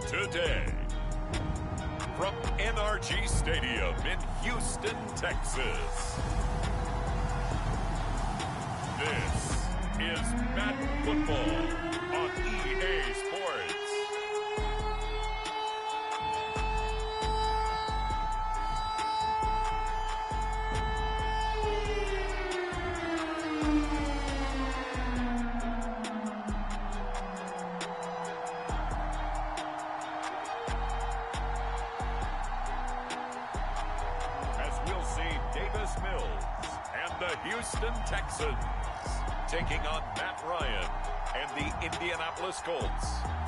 today. From NRG Stadium in Houston, Texas. This is Madden Football on EA Sports. Houston Texans taking on Matt Ryan and the Indianapolis Colts.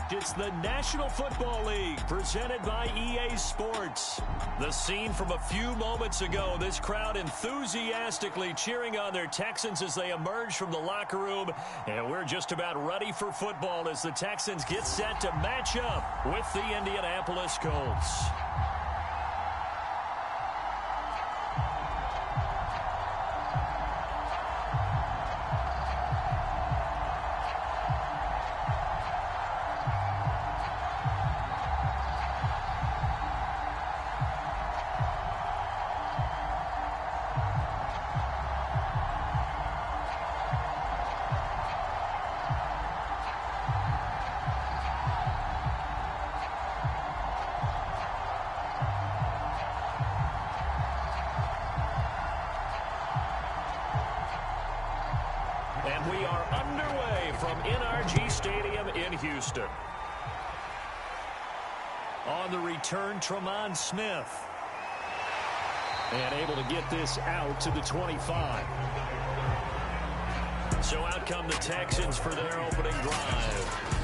It's the National Football League presented by EA Sports. The scene from a few moments ago, this crowd enthusiastically cheering on their Texans as they emerge from the locker room. And we're just about ready for football as the Texans get set to match up with the Indianapolis Colts. And we are underway from NRG Stadium in Houston. On the return, Tremont Smith. And able to get this out to the 25. So out come the Texans for their opening drive.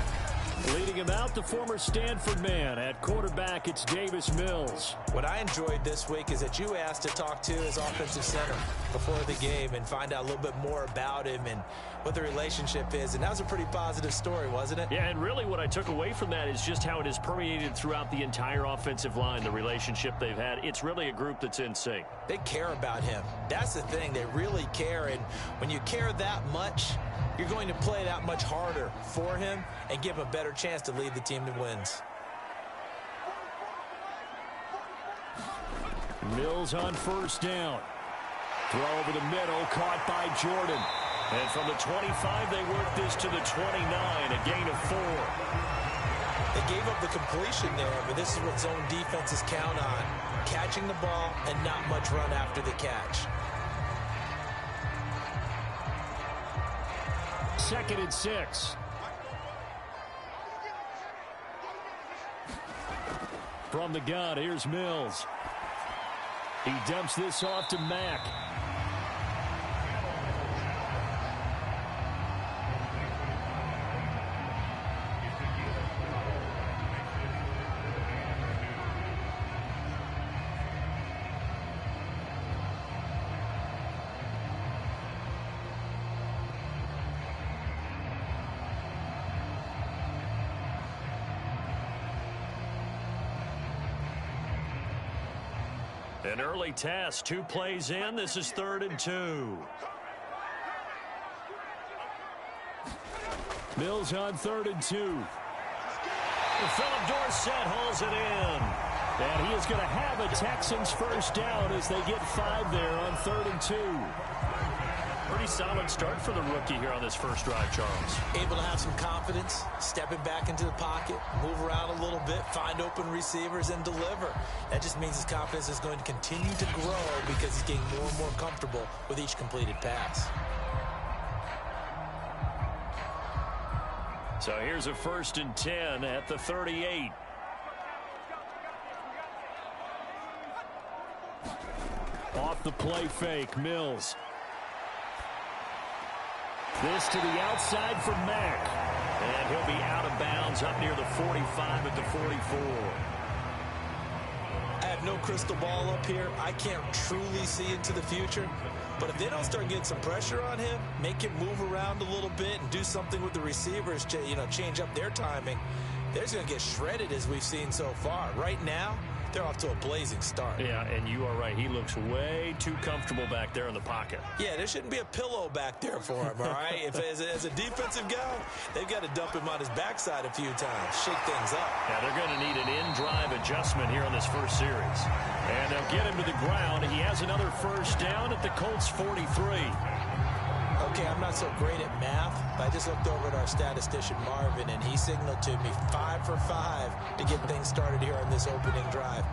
Leading him out, the former Stanford man. At quarterback, it's Davis Mills. What I enjoyed this week is that you asked to talk to his offensive center before the game and find out a little bit more about him and what the relationship is. And that was a pretty positive story, wasn't it? Yeah, and really what I took away from that is just how it has permeated throughout the entire offensive line, the relationship they've had. It's really a group that's in sync. They care about him. That's the thing. They really care. And when you care that much, you're going to play that much harder for him and give him a better chance to lead the team to wins. Mills on first down. Throw over the middle, caught by Jordan. And from the 25, they work this to the 29, a gain of 4. They gave up the completion there, but this is what zone defenses count on. Catching the ball and not much run after the catch. 2nd and 6. From the gun, here's Mills. He dumps this off to Mack. An early test, 2 plays in. This is 3rd and 2. Mills on 3rd and 2. Philip Dorsett hauls it in. And he is going to have a Texans first down as they get 5 there on 3rd and 2. Pretty solid start for the rookie here on this first drive, Charles. Able to have some confidence, stepping back into the pocket, move around a little bit, find open receivers, and deliver. That just means his confidence is going to continue to grow because he's getting more and more comfortable with each completed pass. So here's a 1st and 10 at the 38. Off the play fake, Mills. This to the outside for Mack. And he'll be out of bounds up near the 45 at the 44. I have no crystal ball up here. I can't truly see into the future. But if they don't start getting some pressure on him, make him move around a little bit and do something with the receivers, change up their timing, they're just going to get shredded as we've seen so far. Right now, they're off to a blazing start. Yeah, and you are right. He looks way too comfortable back there in the pocket. Yeah, there shouldn't be a pillow back there for him, all right? If as a defensive guy, they've got to dump him on his backside a few times, shake things up. Yeah, they're going to need an in-drive adjustment here in this first series. And they'll get him to the ground. He has another first down at the Colts 43. Okay, I'm not so great at math, but I just looked over at our statistician, Marvin, and he signaled to me 5 for 5 to get things started here on this opening drive.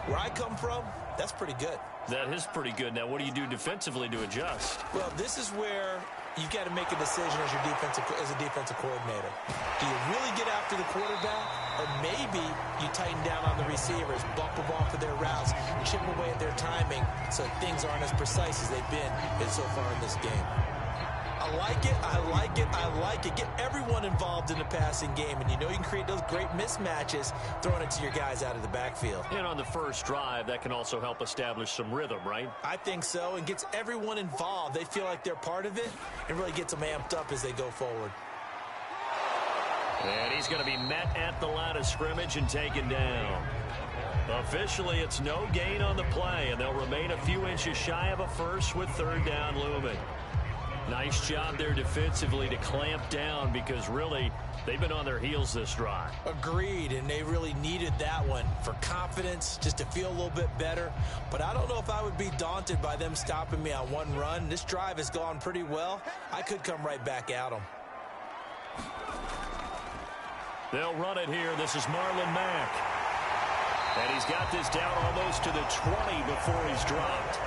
Where I come from, that's pretty good. That is pretty good. Now, what do you do defensively to adjust? Well, this is where you've got to make a decision as a defensive coordinator. Do you really get after the quarterback, or maybe you tighten down on the receivers, bump them off of their routes, chip away at their timing so things aren't as precise as they've been so far in this game? I like it, I like it, I like it. Get everyone involved in the passing game, and you know you can create those great mismatches throwing it to your guys out of the backfield. And on the first drive, that can also help establish some rhythm, right? I think so, and gets everyone involved. They feel like they're part of it, and really gets them amped up as they go forward. And he's going to be met at the line of scrimmage and taken down. Officially, it's no gain on the play, and they'll remain a few inches shy of a first with third down looming. Nice job there defensively to clamp down, because really they've been on their heels this drive. Agreed, and they really needed that one for confidence, just to feel a little bit better. But I don't know if I would be daunted by them stopping me on one run. This drive has gone pretty well. I could come right back at them. They'll run it here. This is Marlon Mack. And he's got this down almost to the 20 before he's dropped.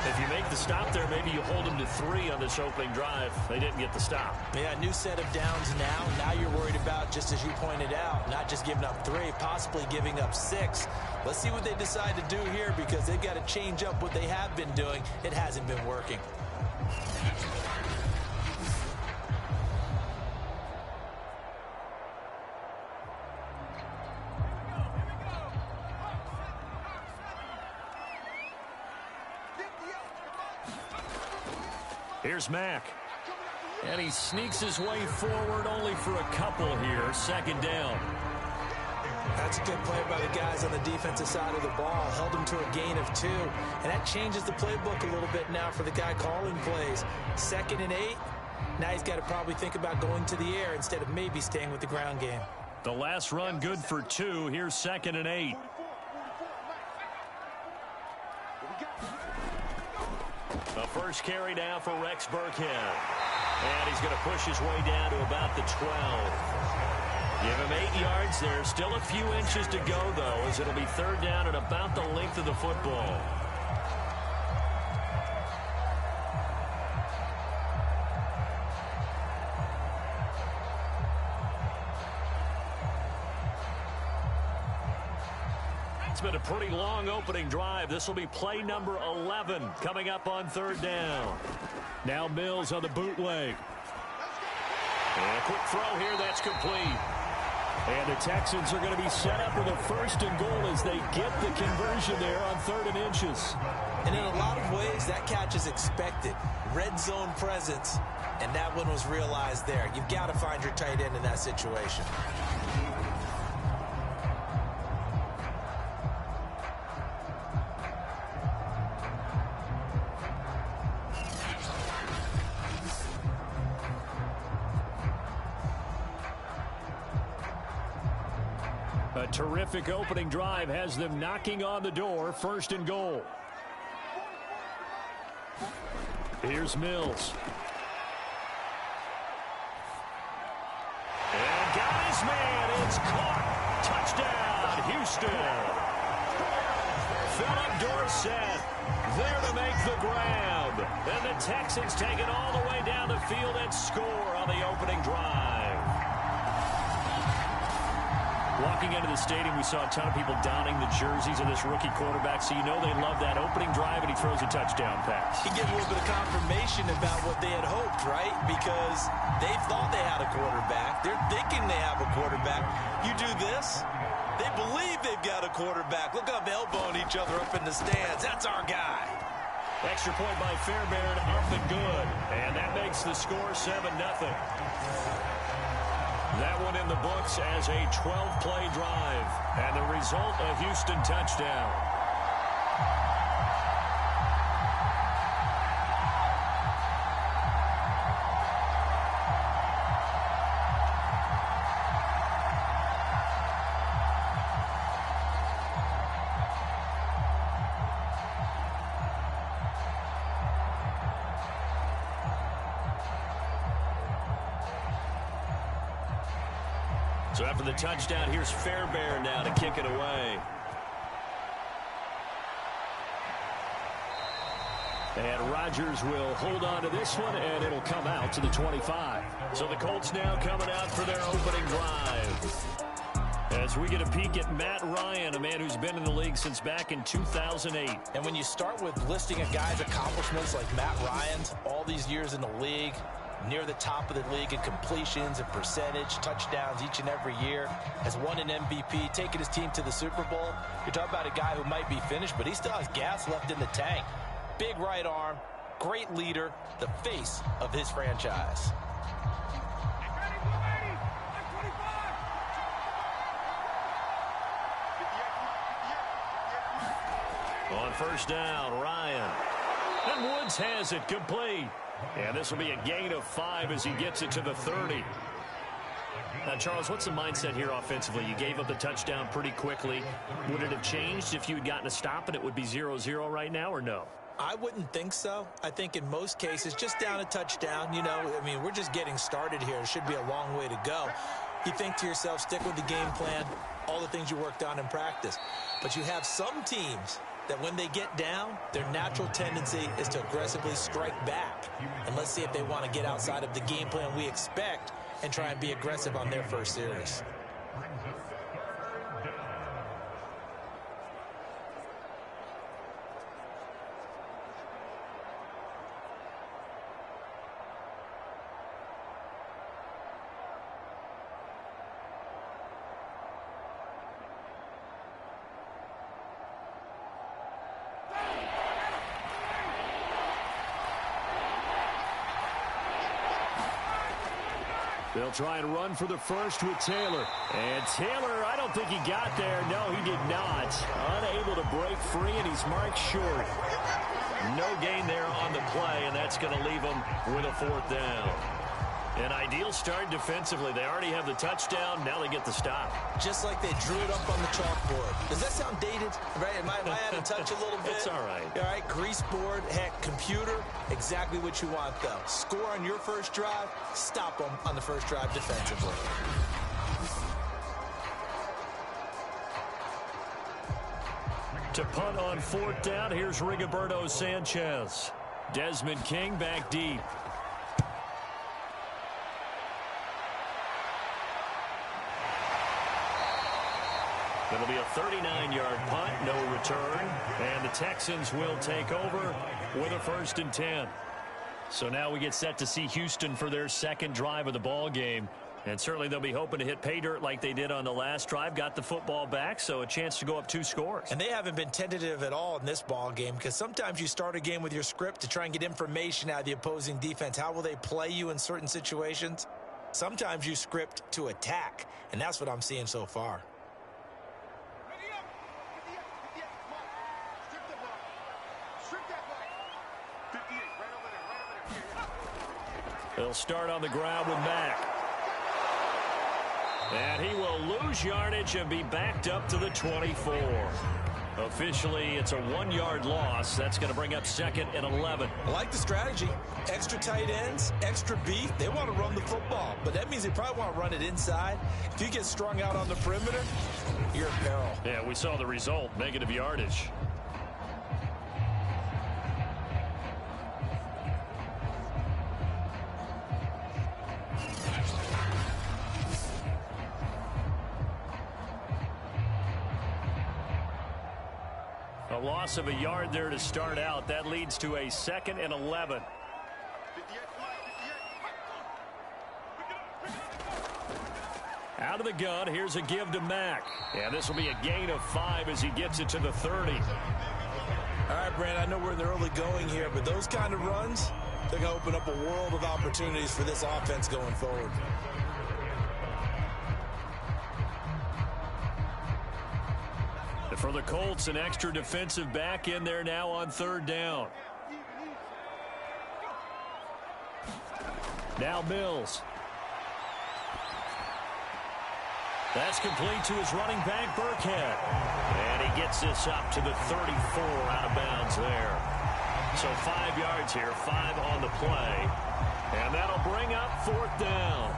If you make the stop there, maybe you hold them to 3 on this opening drive. They didn't get the stop. Yeah, new set of downs now. Now you're worried about, just as you pointed out, not just giving up 3, possibly giving up 6. Let's see what they decide to do here, because they've got to change up what they have been doing. It hasn't been working. Here's Mack. And he sneaks his way forward only for a couple here. Second down. That's a good play by the guys on the defensive side of the ball. Held him to a gain of 2. And that changes the playbook a little bit now for the guy calling plays. 2nd and 8. Now he's got to probably think about going to the air instead of maybe staying with the ground game. The last run good for 2. Here's 2nd and 8. The first carry now for Rex Burkhead. And he's going to push his way down to about the 12. Give him 8 yards. There's still a few inches to go, though, as it'll be third down at about the length of the football. It's been a pretty long opening drive. This will be play number 11 coming up on third down. Now Mills on the bootleg. And a quick throw here. That's complete. And the Texans are going to be set up with a first and goal as they get the conversion there on 3rd and inches. And in a lot of ways, that catch is expected. Red zone presence, and that one was realized there. You've got to find your tight end in that situation. A terrific opening drive has them knocking on the door. 1st and goal. Here's Mills. And guys, man, it's caught. Touchdown, Houston. Philip Dorsett there to make the grab. And the Texans take it all the way down the field and score on the opening drive. Walking into the stadium, we saw a ton of people donning the jerseys of this rookie quarterback, so you know they love that opening drive, and he throws a touchdown pass. He gave a little bit of confirmation about what they had hoped, right? Because they thought they had a quarterback. They're thinking they have a quarterback. You do this, they believe they've got a quarterback. Look up, elbowing each other up in the stands. That's our guy. Extra point by Fairbairn, up and good. And that makes the score 7-0. That one in the books as a 12-play drive. And the result, a Houston touchdown. So after the touchdown, here's Fairbairn now to kick it away. And Rodgers will hold on to this one, and it'll come out to the 25. So the Colts now coming out for their opening drive. As we get a peek at Matt Ryan, a man who's been in the league since back in 2008. And when you start with listing a guy's accomplishments like Matt Ryan's, all these years in the league, near the top of the league in completions and percentage, touchdowns each and every year, has won an MVP, taken his team to the Super Bowl. You're talking about a guy who might be finished, but he still has gas left in the tank. Big right arm, great leader, the face of his franchise. On first down, Ryan. And Woods has it complete. And this will be a gain of 5 as he gets it to the 30. Now, Charles, what's the mindset here offensively? You gave up the touchdown pretty quickly. Would it have changed if you had gotten a stop and it would be 0-0 right now, or no? I wouldn't think so. I think in most cases, just down a touchdown, we're just getting started here. It should be a long way to go. You think to yourself, stick with the game plan, all the things you worked on in practice. But you have some teams that when they get down, their natural tendency is to aggressively strike back. And let's see if they want to get outside of the game plan we expect and try and be aggressive on their first series. They'll try and run for the first with Taylor. And Taylor, I don't think he got there. No, he did not. Unable to break free, and he's marked short. No gain there on the play, and that's going to leave him with a fourth down. An ideal start defensively. They already have the touchdown. Now they get the stop. Just like they drew it up on the chalkboard. Does that sound dated? Right? Am I out of touch a little bit? It's all right. All right, grease board, heck, computer, exactly what you want, though. Score on your first drive, stop them on the first drive defensively. To punt on fourth down, here's Rigoberto Sanchez. Desmond King back deep. It'll be a 39-yard punt, no return, and the Texans will take over with a 1st and 10. So now we get set to see Houston for their second drive of the ball game. And certainly they'll be hoping to hit pay dirt like they did on the last drive. Got the football back, so a chance to go up 2 scores. And they haven't been tentative at all in this ball game, because sometimes you start a game with your script to try and get information out of the opposing defense. How will they play you in certain situations? Sometimes you script to attack, and that's what I'm seeing so far. They'll start on the ground with Mack. And he will lose yardage and be backed up to the 24. Officially, it's a 1-yard loss. That's going to bring up 2nd and 11. I like the strategy. Extra tight ends, extra beef. They want to run the football, but that means they probably want to run it inside. If you get strung out on the perimeter, you're in peril. Yeah, we saw the result, negative yardage. A loss of a yard there to start out. That leads to a 2nd and 11. Out of the gun, here's a give to Mack. And this will be a gain of 5 as he gets it to the 30. All right, Brand, I know we're in the early going here, but those kind of runs, they're going to open up a world of opportunities for this offense going forward. For the Colts, an extra defensive back in there now on third down. Now Mills. That's complete to his running back, Burkhead. And he gets this up to the 34 out of bounds there. So 5 yards here, 5 on the play. And that'll bring up fourth down.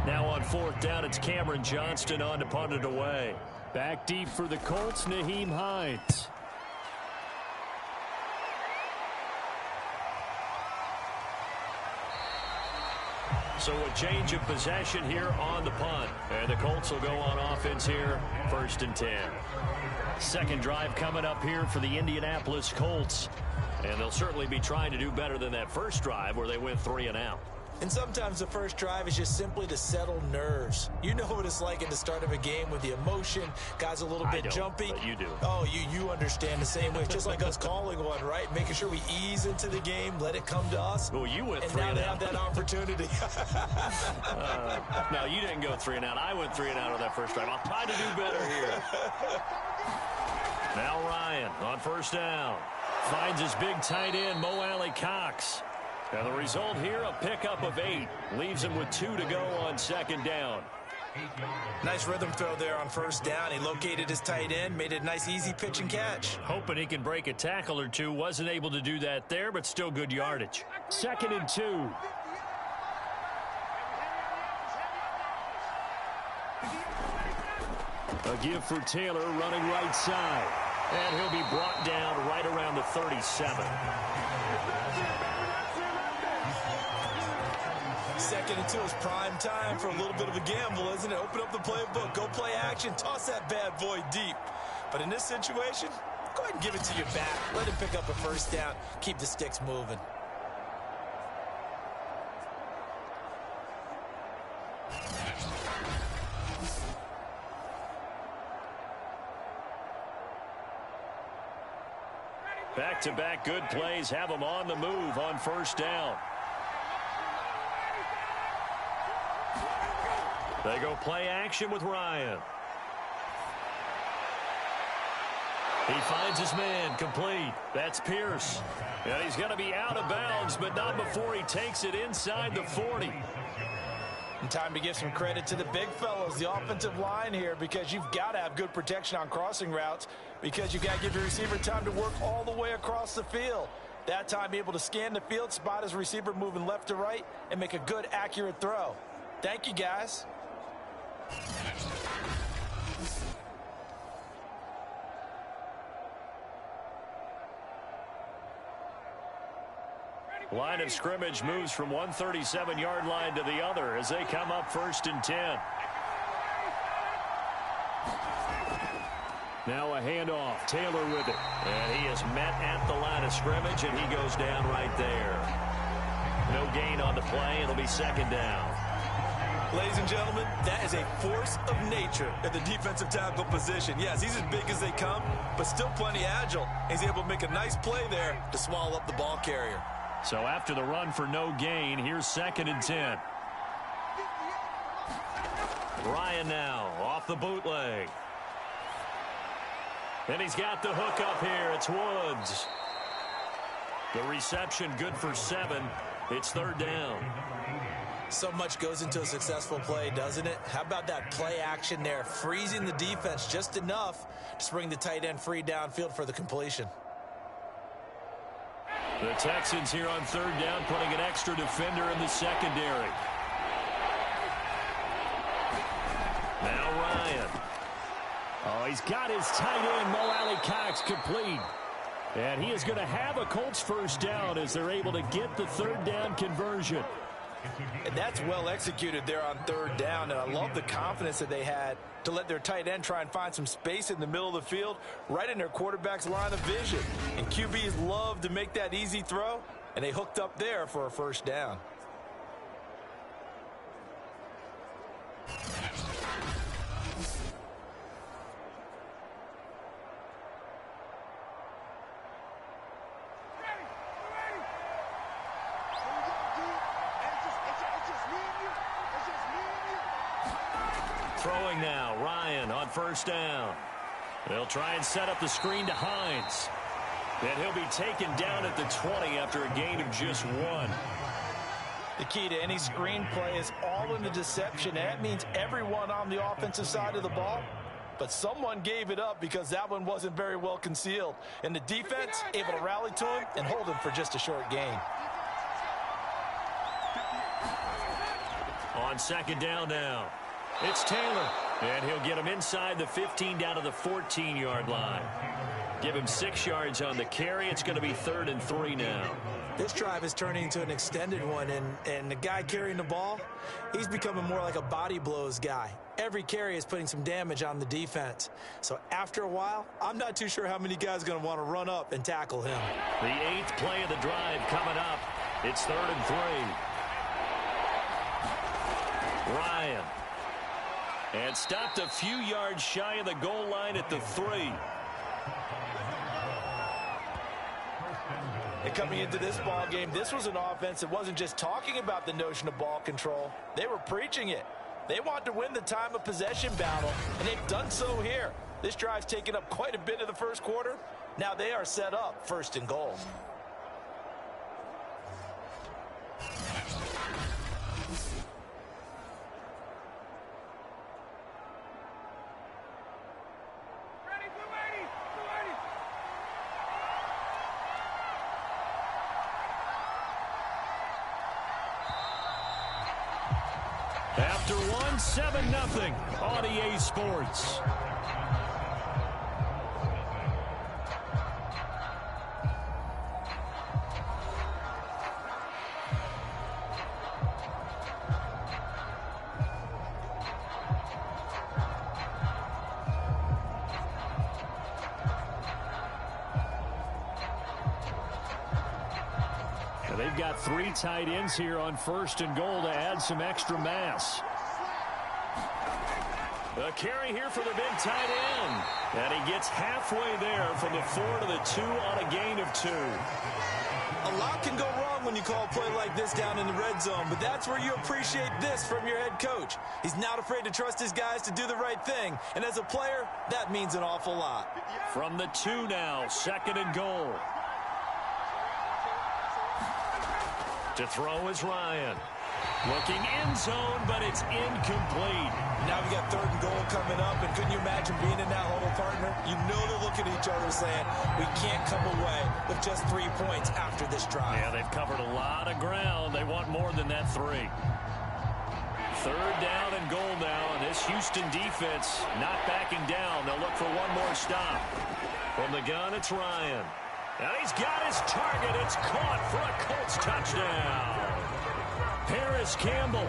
Now on fourth down, it's Cameron Johnston on to punt it away. Back deep for the Colts, Nyheim Hines. So a change of possession here on the punt. And the Colts will go on offense here, 1st and 10. Second drive coming up here for the Indianapolis Colts. And they'll certainly be trying to do better than that first drive where they went 3 and out. And sometimes the first drive is just simply to settle nerves. You know what it's like at the start of a game with the emotion. Guys a little bit jumpy. But you do. Oh, you understand the same way. It's just like us calling one, right? Making sure we ease into the game, let it come to us. Well, you went and 3 now and they out. have that opportunity. No, you didn't go 3 and out. I went 3 and out on that first drive. I'll try to do better here. Now Ryan on first down. Finds his big tight end, Mo Alley Cox. And the result here, a pickup of 8. Leaves him with 2 to go on second down. Nice rhythm throw there on first down. He located his tight end, made it a nice easy pitch and catch. Hoping he can break a tackle or two. Wasn't able to do that there, but still good yardage. 2nd and 2. A give for Taylor running right side. And he'll be brought down right around the 37. 2nd and 2 is prime time for a little bit of a gamble, isn't it? Open up the playbook, go play action, toss that bad boy deep. But in this situation, go ahead and give it to your back. Let him pick up a first down. Keep the sticks moving. Back-to-back good plays have them on the move on first down. They go play action with Ryan. He finds his man, complete. That's Pierce. And he's going to be out of bounds, but not before he takes it inside the 40. And time to give some credit to the big fellas, the offensive line here, because you've got to have good protection on crossing routes, because you've got to give your receiver time to work all the way across the field. That time, be able to scan the field, spot his receiver moving left to right, and make a good, accurate throw. Thank you, guys. Line of scrimmage moves from one 37-yard line to the other as they come up 1st and 10. Now a handoff. Taylor with it. And he is met at the line of scrimmage, and he goes down right there. No gain on the play. It'll be 2nd down. Ladies and gentlemen, that is a force of nature at the defensive tackle position. Yes, he's as big as they come, but still plenty agile. He's able to make a nice play there to swallow up the ball carrier. So after the run for no gain, here's 2nd and 10. Ryan now off the bootleg. And he's got the hook up here. It's Woods. The reception good for 7. It's 3rd down. So much goes into a successful play, doesn't it? How about that play action there, freezing the defense just enough to bring the tight end free downfield for the completion. The Texans here on 3rd down, putting an extra defender in the secondary. Now Ryan. Oh, he's got his tight end, Mo Alley Cox, complete. And he is going to have a Colts first down as they're able to get the 3rd down conversion. And that's well executed there on 3rd down, and I love the confidence that they had to let their tight end try and find some space in the middle of the field, right in their quarterback's line of vision. And QBs love to make that easy throw, and they hooked up there for a first down. Throwing now, Ryan on first down. They'll try and set up the screen to Hines. And he'll be taken down at the 20 after a gain of just 1. The key to any screen play is all in the deception. That means everyone on the offensive side of the ball. But someone gave it up because that one wasn't very well concealed. And the defense able to rally to him and hold him for just a short gain. On second down now, it's Taylor. And he'll get him inside the 15 down to the 14-yard line. Give him 6 yards on the carry. It's going to be 3rd and 3 now. This drive is turning into an extended one, and the guy carrying the ball, he's becoming more like a body blows guy. Every carry is putting some damage on the defense. So after a while, I'm not too sure how many guys are going to want to run up and tackle him. The 8th play of the drive coming up. It's 3rd and 3. Ryan. And stopped a few yards shy of the goal line at the 3. And coming into this ball game, this was an offense that wasn't just talking about the notion of ball control. They were preaching it. They wanted to win the time of possession battle, and they've done so here. This drive's taken up quite a bit of the first quarter. Now they are set up 1st and goal. After 1, 7-0 on EA Sports. They've got 3 tight ends here on 1st and goal to add some extra mass. A carry here for the big tight end. And he gets halfway there from the 4 to the 2 on a gain of 2. A lot can go wrong when you call a play like this down in the red zone, but that's where you appreciate this from your head coach. He's not afraid to trust his guys to do the right thing, and as a player, that means an awful lot. From the 2 now, 2nd and goal. To throw is Ryan. Looking end zone, but it's incomplete. Now we got 3rd and goal coming up, and couldn't you imagine being in that huddle, partner? You know they're looking at each other saying, we can't come away with just 3 points after this drive. Yeah, they've covered a lot of ground. They want more than that 3. 3rd down and goal now, and this Houston defense not backing down. They'll look for one more stop. From the gun, it's Ryan. And he's got his target. It's caught for a Colts touchdown. Harris Campbell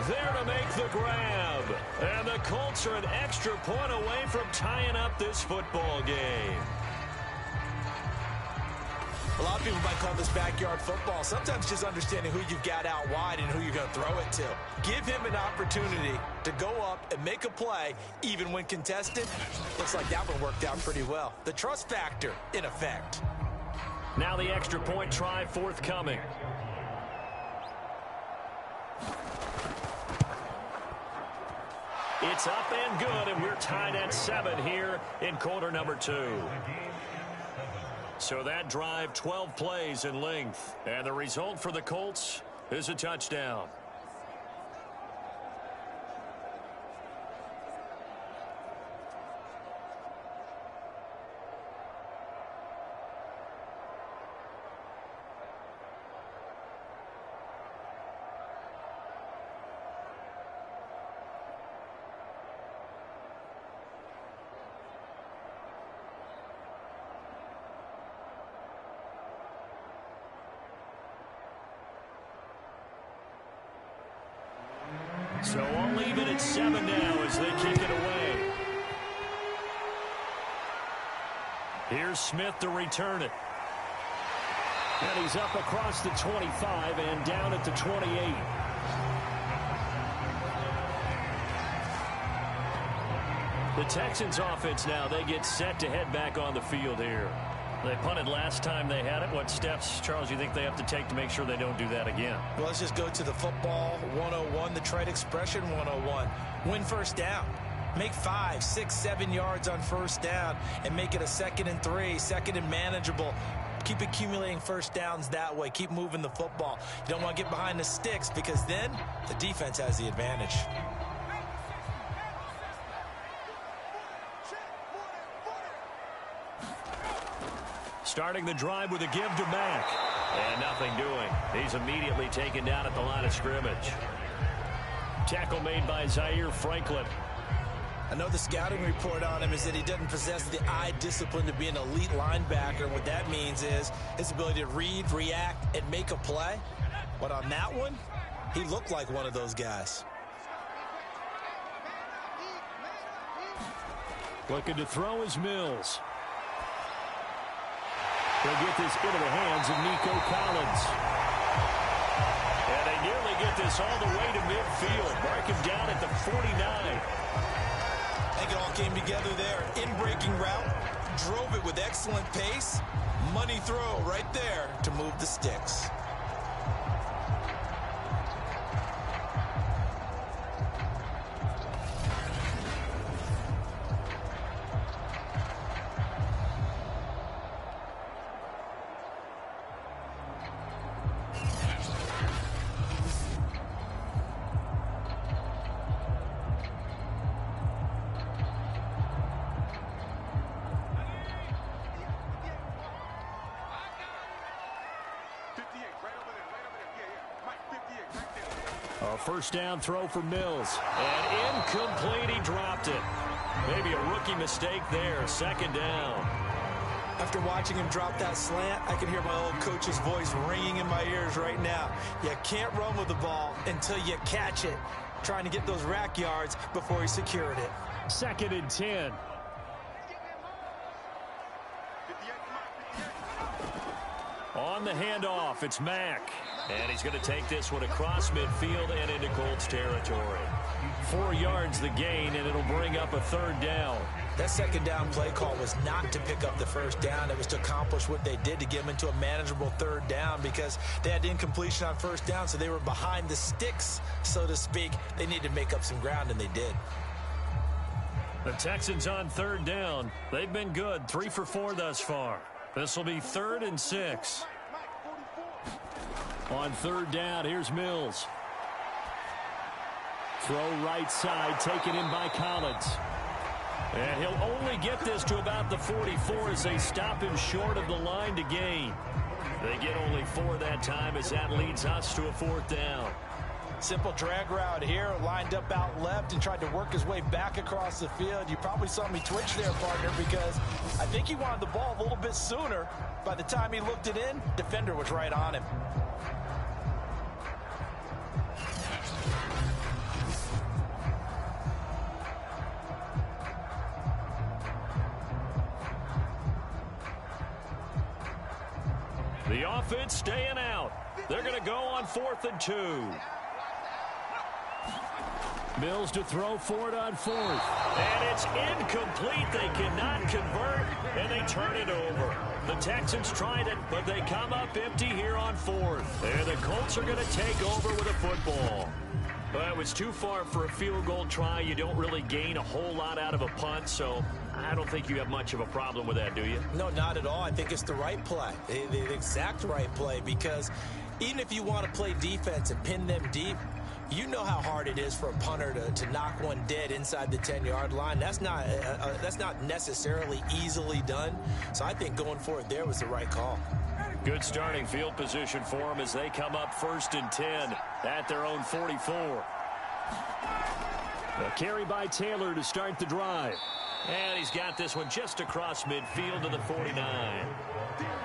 there to make the grab. And the Colts are an extra point away from tying up this football game. A lot of people might call this backyard football. Sometimes just understanding who you've got out wide and who you're going to throw it to. Give him an opportunity to go up and make a play, even when contested. Looks like that one worked out pretty well. The trust factor, in effect. Now the extra point try forthcoming. It's up and good, and we're tied at 7 here in quarter number 2. So that drive, 12 plays in length. And the result for the Colts is a touchdown. So I'll leave it at 7 now as they kick it away. Here's Smith to return it. And he's up across the 25 and down at the 28. The Texans offense now, they get set to head back on the field here. They punted last time they had it. What steps, Charles, you think they have to take to make sure they don't do that again? Well, let's just go to the football 101, the trade expression 101. Win first down. Make 5, 6, 7 yards on first down and make it a 2nd and 3, 2nd and manageable. Keep accumulating first downs that way. Keep moving the football. You don't want to get behind the sticks because then the defense has the advantage. Starting the drive with a give to Mack. And nothing doing. He's immediately taken down at the line of scrimmage. Tackle made by Zaire Franklin. I know the scouting report on him is that he doesn't possess the eye discipline to be an elite linebacker. What that means is his ability to read, react, and make a play. But on that one, he looked like one of those guys. Looking to throw is Mills. He'll get this into the hands of Nico Collins. And they nearly get this all the way to midfield. Mark him down at the 49. I think it all came together there. In-breaking route, drove it with excellent pace. Money throw right there to move the sticks. A first down throw for Mills. And incomplete, he dropped it. Maybe a rookie mistake there, 2nd down. After watching him drop that slant, I can hear my old coach's voice ringing in my ears right now. You can't run with the ball until you catch it. Trying to get those rack yards before he secured it. 2nd and 10. On the handoff, it's Mack. And he's going to take this one across midfield and into Colts territory. 4 yards the gain, and it'll bring up a 3rd down. That 2nd down play call was not to pick up the first down. It was to accomplish what they did to get them into a manageable 3rd down because they had incompletion on first down, so they were behind the sticks, so to speak. They needed to make up some ground, and they did. The Texans on 3rd down. They've been good, 3 for 4 thus far. This will be 3rd and 6. On 3rd down, here's Mills. Throw right side, taken in by Collins. And he'll only get this to about the 44 as they stop him short of the line to gain. They get only 4 that time as that leads us to a 4th down. Simple drag route here, lined up out left and tried to work his way back across the field. You probably saw me twitch there, partner, because I think he wanted the ball a little bit sooner. By the time he looked it in, defender was right on him. The offense staying out. They're going to go on 4th and 2. Mills to throw for it on 4th. And it's incomplete. They cannot convert, and they turn it over. The Texans tried it, but they come up empty here on 4th. And the Colts are going to take over with a football. Well, it was too far for a field goal try. You don't really gain a whole lot out of a punt, so I don't think you have much of a problem with that, do you? No, not at all. I think it's the right play, the exact right play, because even if you want to play defense and pin them deep, you know how hard it is for a punter to knock one dead inside the 10-yard line. That's not necessarily easily done. So I think going for it there was the right call. Good starting field position for them as they come up 1st and 10 at their own 44. A carry by Taylor to start the drive. And he's got this one just across midfield to the 49.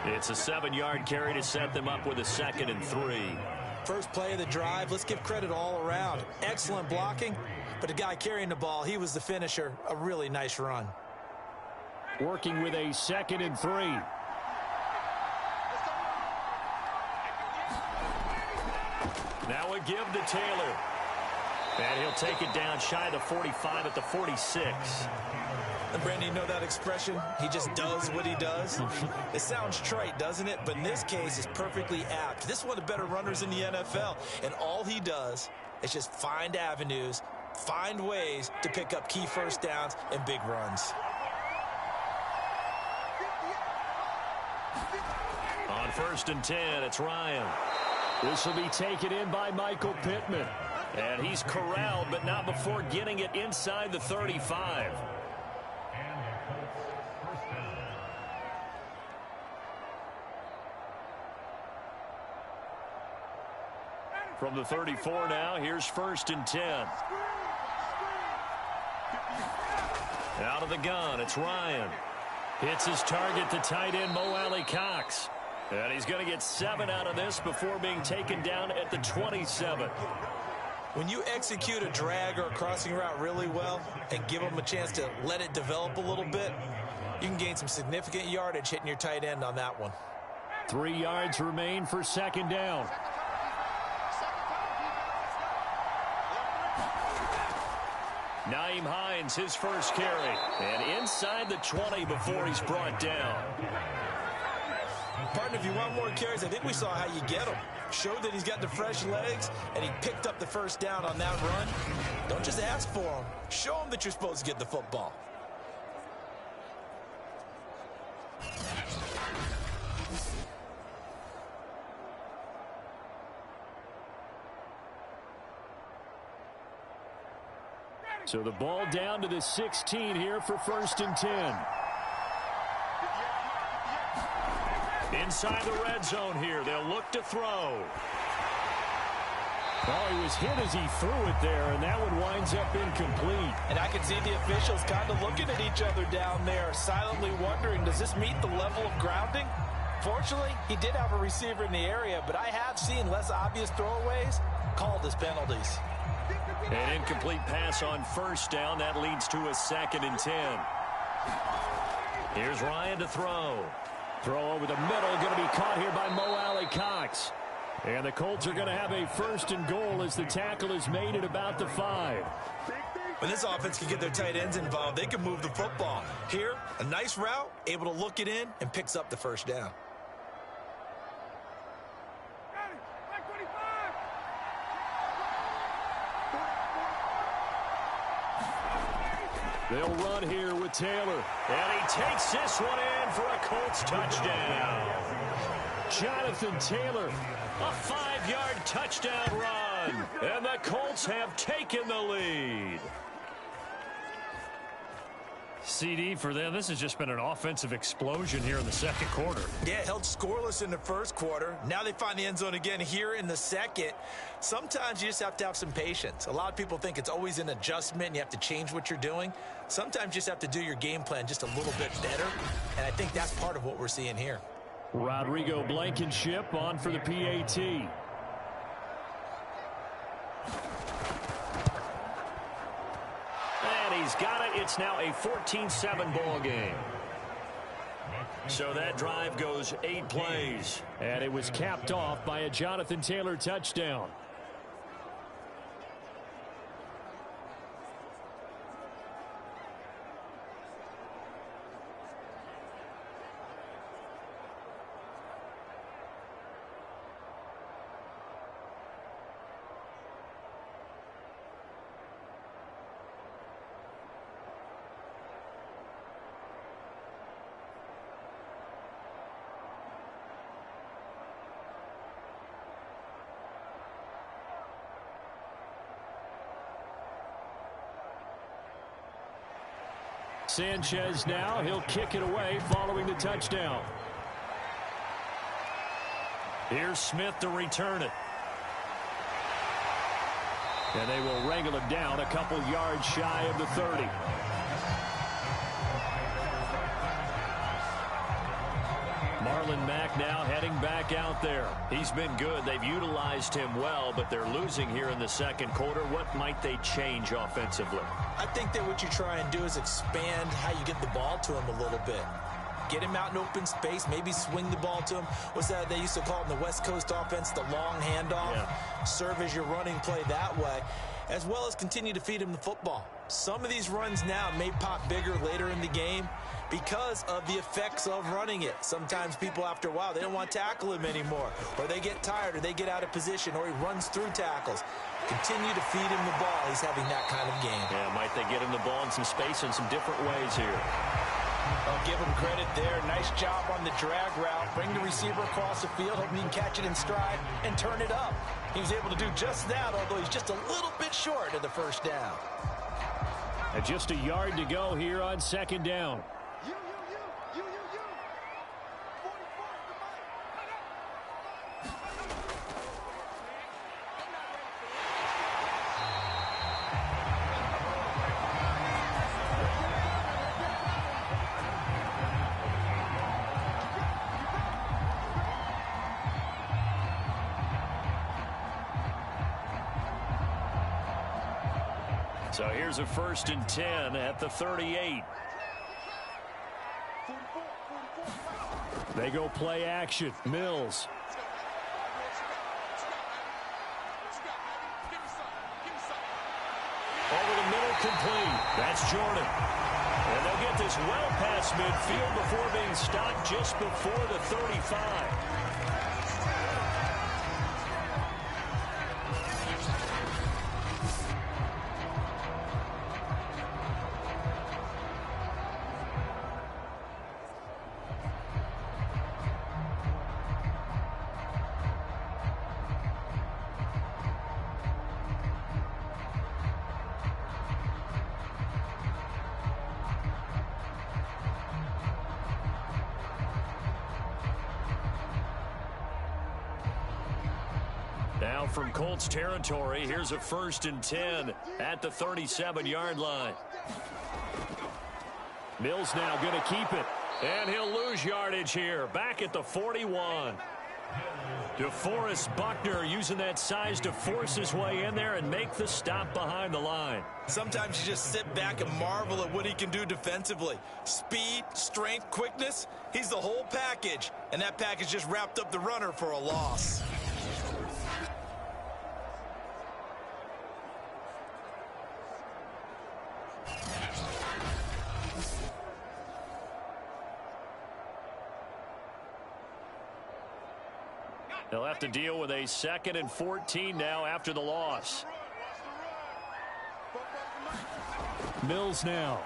It's a 7-yard carry to set them up with a 2nd and 3. First play of the drive, let's give credit all around. Excellent blocking, but the guy carrying the ball, he was the finisher. A really nice run. Working with a 2nd and 3. Now a give to Taylor. And he'll take it down shy of the 45 at the 46. And Brandon, you know that expression? He just does what he does. It sounds trite, doesn't it? But in this case, it's perfectly apt. This is one of the better runners in the NFL. And all he does is just find avenues find ways to pick up key first downs and big runs. On 1st and 10, it's Ryan. This will be taken in by Michael Pittman. And he's corralled, but not before getting it inside the 35. From the 34 now, here's 1st and 10. Out of the gun, it's Ryan. Hits his target, the tight end, Mo Alley-Cox. And he's going to get 7 out of this before being taken down at the 27. When you execute a drag or a crossing route really well and give them a chance to let it develop a little bit, you can gain some significant yardage hitting your tight end on that one. 3 yards remain for 2nd down. Nyheim Hines, his first carry. And inside the 20 before he's brought down. Partner, if you want more carries, I think we saw how you get them. Showed that he's got the fresh legs, and he picked up the first down on that run. Don't just ask for them. Show them that you're supposed to get the football. So the ball down to the 16 here for 1st and 10. Inside the red zone here. They'll look to throw. Oh, he was hit as he threw it there, and that one winds up incomplete. And I can see the officials kind of looking at each other down there, silently wondering, does this meet the level of grounding? Fortunately, he did have a receiver in the area, but I have seen less obvious throwaways called as penalties. An incomplete pass on 1st down. That leads to a 2nd and 10. Here's Ryan to throw. Throw over the middle, going to be caught here by Mo Alley-Cox. And the Colts are going to have a 1st and goal as the tackle is made at about the 5. When this offense can get their tight ends involved, they can move the football. Here, a nice route, able to look it in, and picks up the first down. They'll run here with Taylor. And he takes this one in for a Colts touchdown. Jonathan Taylor, a 5-yard touchdown run. And the Colts have taken the lead. CD for them. This has just been an offensive explosion here in the 2nd quarter. Yeah, held scoreless in the 1st quarter. Now they find the end zone again here in the 2nd. Sometimes you just have to have some patience. A lot of people think it's always an adjustment and you have to change what you're doing. Sometimes you just have to do your game plan just a little bit better. And I think that's part of what we're seeing here. Rodrigo Blankenship on for the PAT. And he's got it. It's now a 14-7 ball game. So that drive goes 8 plays. And it was capped off by a Jonathan Taylor touchdown. Sanchez now, he'll kick it away following the touchdown. Here's Smith to return it. And they will wrangle him down a couple yards shy of the 30. Marlon Mack now heading back out there. He's been good. They've utilized him well, but they're losing here in the 2nd quarter. What might they change offensively? I think that what you try and do is expand how you get the ball to him a little bit. Get him out in open space, maybe swing the ball to him. What's that they used to call it in the West Coast offense, the long handoff? Yeah. Serve as your running play that way. as well as continue to feed him the football. Some of these runs now may pop bigger later in the game because of the effects of running it. Sometimes people, after a while, they don't want to tackle him anymore, or they get tired, or they get out of position, or he runs through tackles. Continue to feed him the ball. He's having that kind of game. Yeah, might they get him the ball in some space in some different ways here. I'll give him credit there. Nice job on the drag route. Bring the receiver across the field, hoping he can catch it in stride and turn it up. He was able to do just that, although he's just a little bit short of the first down. And just a yard to go here on second down. So here's a 1st and 10 at the 38. They go play action. Mills. Over the middle, complete. That's Jordan. And they'll get this well past midfield before being stopped just before the 35. Now from Colts territory, here's a 1st and 10 at the 37-yard line. Mills now going to keep it, and he'll lose yardage here, back at the 41. DeForest Buckner using that size to force his way in there and make the stop behind the line. Sometimes you just sit back and marvel at what he can do defensively. Speed, strength, quickness, he's the whole package. And that package just wrapped up the runner for a loss. They'll have to deal with a 2nd and 14 now after the loss. Mills now.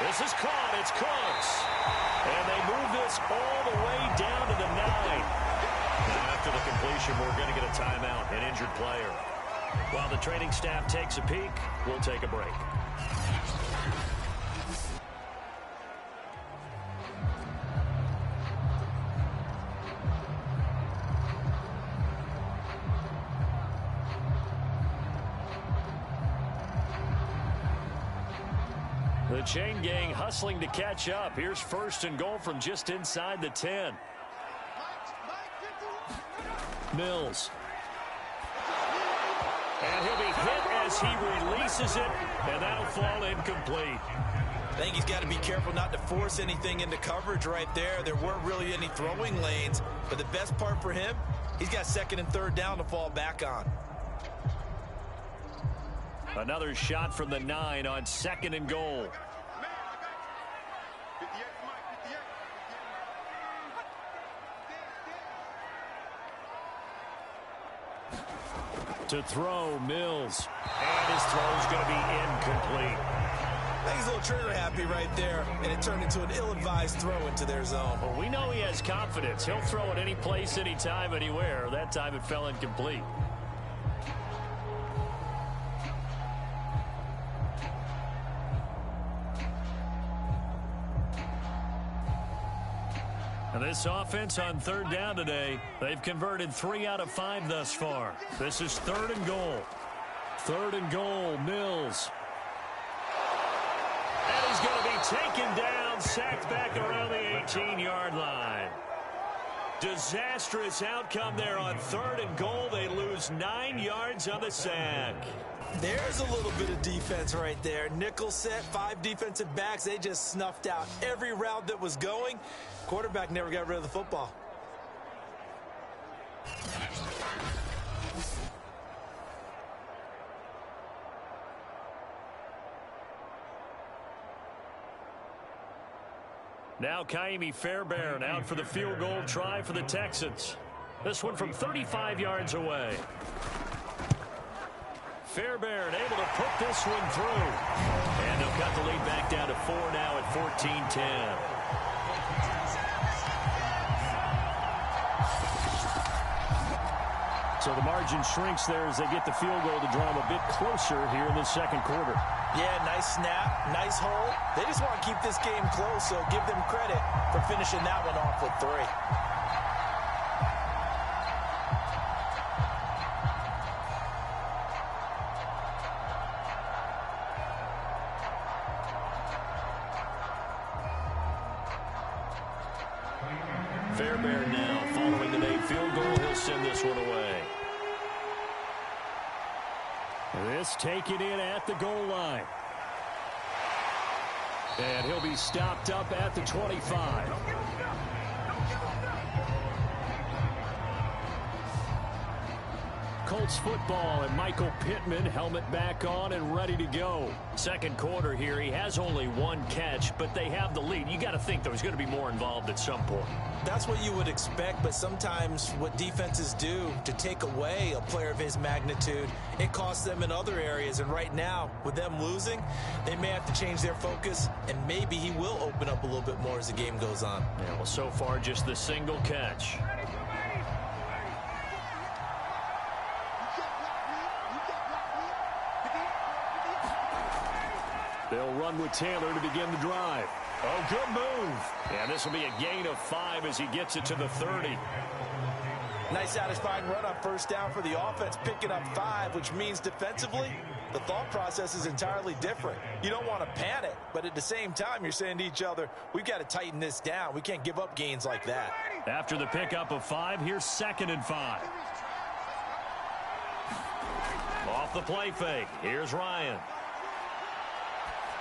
This is caught. It's close. And they move this all the way down to the 9. Now after the completion, we're going to get a timeout, an injured player. While the training staff takes a peek, we'll take a break. The chain gang hustling to catch up. Here's 1st and goal from just inside the 10. Mills. And he'll be hit as he releases it, and that'll fall incomplete. I think he's got to be careful not to force anything into coverage right there. There weren't really any throwing lanes, but the best part for him, he's got 2nd and 3rd down to fall back on. Another shot from the 9 on 2nd and goal. To throw, Mills. And his throw's going to be incomplete. I think he's a little trigger happy right there, and it turned into an ill-advised throw into their zone. Well, we know he has confidence. He'll throw it any place, anytime, anywhere. That time it fell incomplete. And this offense on 3rd down today, they've converted 3 out of 5 thus far. This is 3rd and goal. 3rd and goal, Mills. And he's going to be taken down, sacked back around the 18-yard line. Disastrous outcome there on 3rd and goal. They lose 9 yards on the sack. There's a little bit of defense right there. Nickel set, 5 defensive backs. They just snuffed out every route that was going. Quarterback never got rid of the football. Now Kaimi Fairbairn out for the field goal try for the Texans. This one from 35 yards away. Fairbairn able to put this one through. And they'll cut the lead back down to 4 now at 14-10. So the margin shrinks there as they get the field goal to draw them a bit closer here in the second quarter. Yeah, nice snap, nice hold. They just want to keep this game close, so give them credit for finishing that one off with 3. Fairbairn now following the made field goal. He'll send this one away. This taken in at the goal line. And he'll be stopped up at the 25. Colts football and Michael Pittman, helmet back on and ready to go. Second quarter here, he has only 1 catch, but they have the lead. You got to think there's going to be more involved at some point. That's what you would expect, but sometimes what defenses do to take away a player of his magnitude, it costs them in other areas. And right now, with them losing, they may have to change their focus, and maybe he will open up a little bit more as the game goes on. Yeah, well, so far, just the single catch. They'll run with Taylor to begin the drive. Oh, good move. And this will be a gain of 5 as he gets it to the 30. Nice satisfying run on first down for the offense, picking up 5, which means defensively, the thought process is entirely different. You don't want to panic, but at the same time, you're saying to each other, we've got to tighten this down. We can't give up gains like that. After the pickup of 5, here's 2nd and 5. Off the play fake, here's Ryan.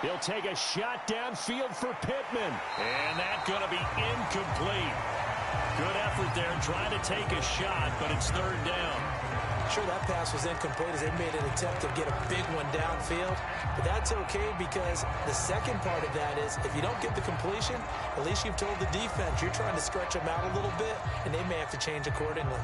He'll take a shot downfield for Pittman. And that's going to be incomplete. Good effort there trying to take a shot, but it's 3rd down. Sure, that pass was incomplete as they made an attempt to get a big one downfield. But that's okay because the second part of that is if you don't get the completion, at least you've told the defense you're trying to stretch them out a little bit, and they may have to change accordingly.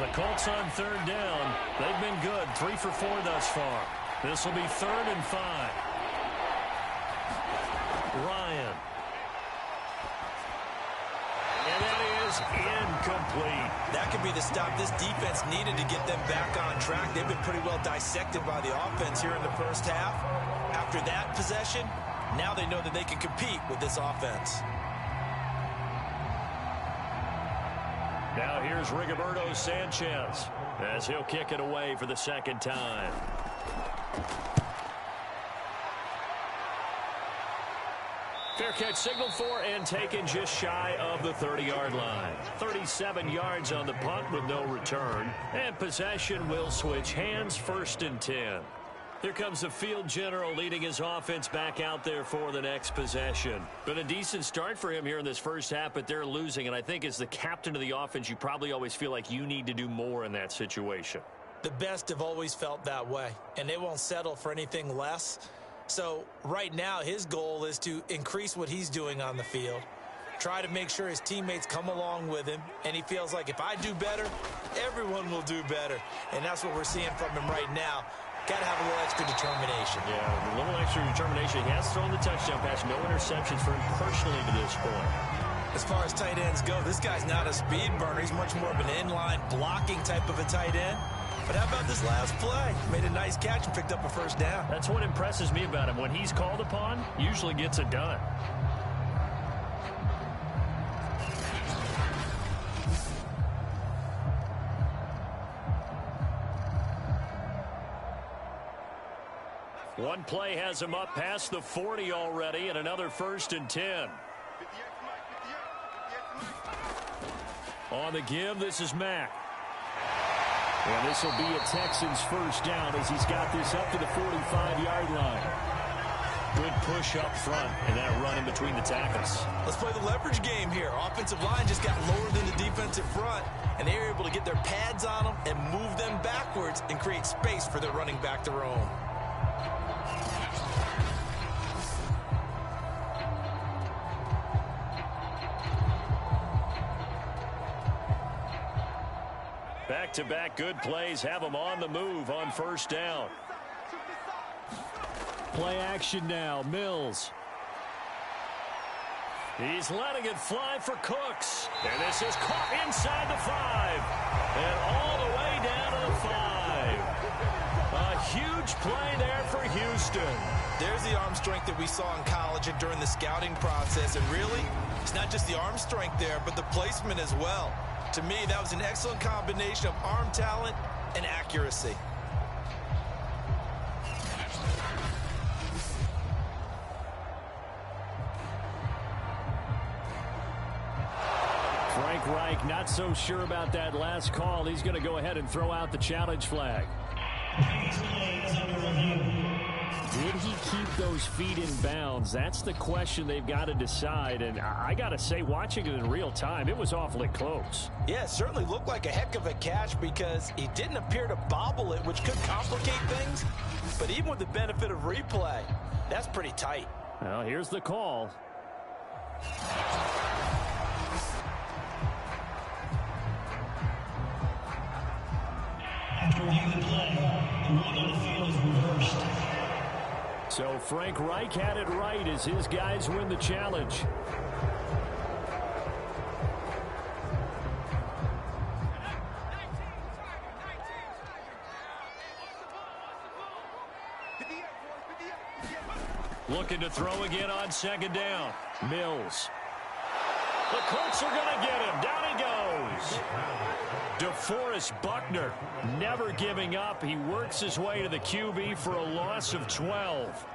The Colts on 3rd down. They've been good, 3 for 4 thus far. This will be 3rd and 5. Ryan. And that is incomplete. That could be the stop this defense needed to get them back on track. They've been pretty well dissected by the offense here in the first half. After that possession, now they know that they can compete with this offense. Now here's Rigoberto Sanchez as he'll kick it away for the 2nd time. Fair catch signaled for and taken just shy of the 30-yard line. 37 yards on the punt with no return. And possession will switch hands, 1st and 10. Here comes the field general leading his offense back out there for the next possession. Been a decent start for him here in this first half, but they're losing. And I think as the captain of the offense, you probably always feel like you need to do more in that situation. The best have always felt that way, and they won't settle for anything less. So right now his goal is to increase what he's doing on the field, try to make sure his teammates come along with him, and he feels like if I do better, everyone will do better. And that's what we're seeing from him right now. Got to have a little extra determination. Yeah, a little extra determination. He has thrown the touchdown pass. No interceptions for him personally to this point. As far as tight ends go, this guy's not a speed burner. He's much more of an inline blocking type of a tight end. But how about this last play? Made a nice catch and picked up a 1st down. That's what impresses me about him. When he's called upon, usually gets it done. One play has him up past the 40 already, and another 1st and 10. On the give, this is Mack. And this will be a Texans 1st down as he's got this up to the 45-yard line. Good push up front and that run in between the tackles. Let's play the leverage game here. Offensive line just got lower than the defensive front, and they were able to get their pads on them and move them backwards and create space for their running back to roam. Back-to-back good plays have them on the move on first down. Play action now, Mills. He's letting it fly for Cooks. And this is caught inside the 5. And all the way down to the 5. A huge play there for Houston. There's the arm strength that we saw in college and during the scouting process. And really, it's not just the arm strength there, but the placement as well. To me, that was an excellent combination of arm talent and accuracy. Frank Reich not so sure about that last call. He's going to go ahead and throw out the challenge flag. Did he keep those feet in bounds? That's the question they've got to decide. And I got to say, watching it in real time, it was awfully close. Yeah, it certainly looked like a heck of a catch because he didn't appear to bobble it, which could complicate things. But even with the benefit of replay, that's pretty tight. Well, here's the call. After reviewing the play, the ruling on the field is reversed. So Frank Reich had it right as his guys win the challenge. Looking to throw again on second down. Mills. The Colts are going to get him. Down he goes. DeForest Buckner never giving up. He works his way to the QB for a loss of 12.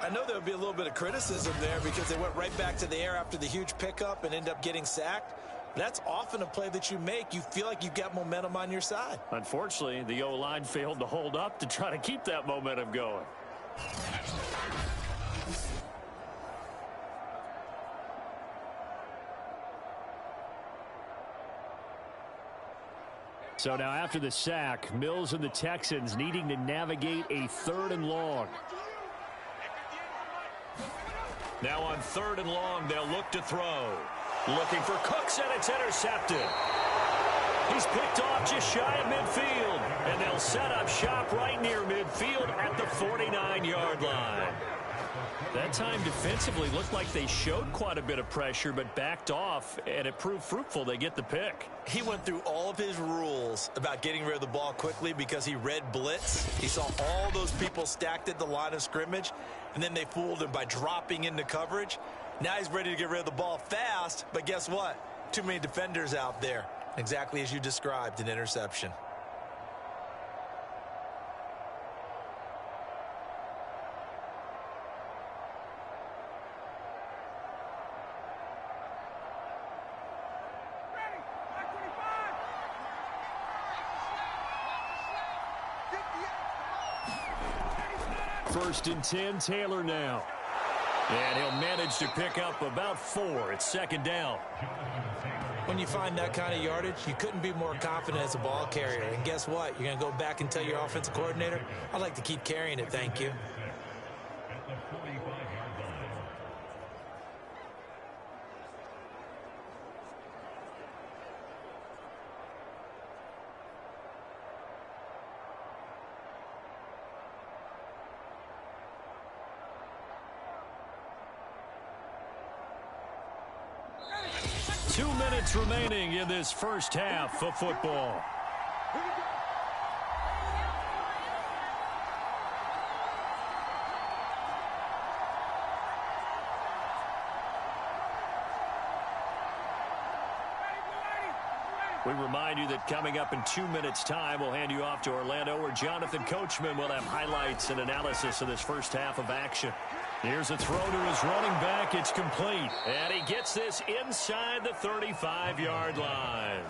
I know there would be a little bit of criticism there because they went right back to the air after the huge pickup and end up getting sacked. That's often a play that you make. You feel like you've got momentum on your side. Unfortunately, the O-line failed to hold up to try to keep that momentum going. So now after the sack, Mills and the Texans needing to navigate a 3rd and long. Now on 3rd and long, they'll look to throw. Looking for Cooks, and it's intercepted. He's picked off just shy of midfield. And they'll set up shop right near midfield at the 49-yard line. That time defensively looked like they showed quite a bit of pressure but backed off, and it proved fruitful. They get the pick. He went through all of his rules about getting rid of the ball quickly because he read blitz. He saw all those people stacked at the line of scrimmage, and then they fooled him by dropping into coverage. Now he's ready to get rid of the ball fast, but guess what? Too many defenders out there. Exactly as you described, an interception. First and 10, Taylor now. And he'll manage to pick up about 4. It's second down. When you find that kind of yardage, you couldn't be more confident as a ball carrier. And guess what? You're going to go back and tell your offensive coordinator, I'd like to keep carrying it, thank you. Minutes remaining in this first half of football. We remind you that coming up in 2 minutes' time, we'll hand you off to Orlando, where Jonathan Coachman will have highlights and analysis of this first half of action. Here's a throw to his running back. It's complete. And he gets this inside the 35-yard line.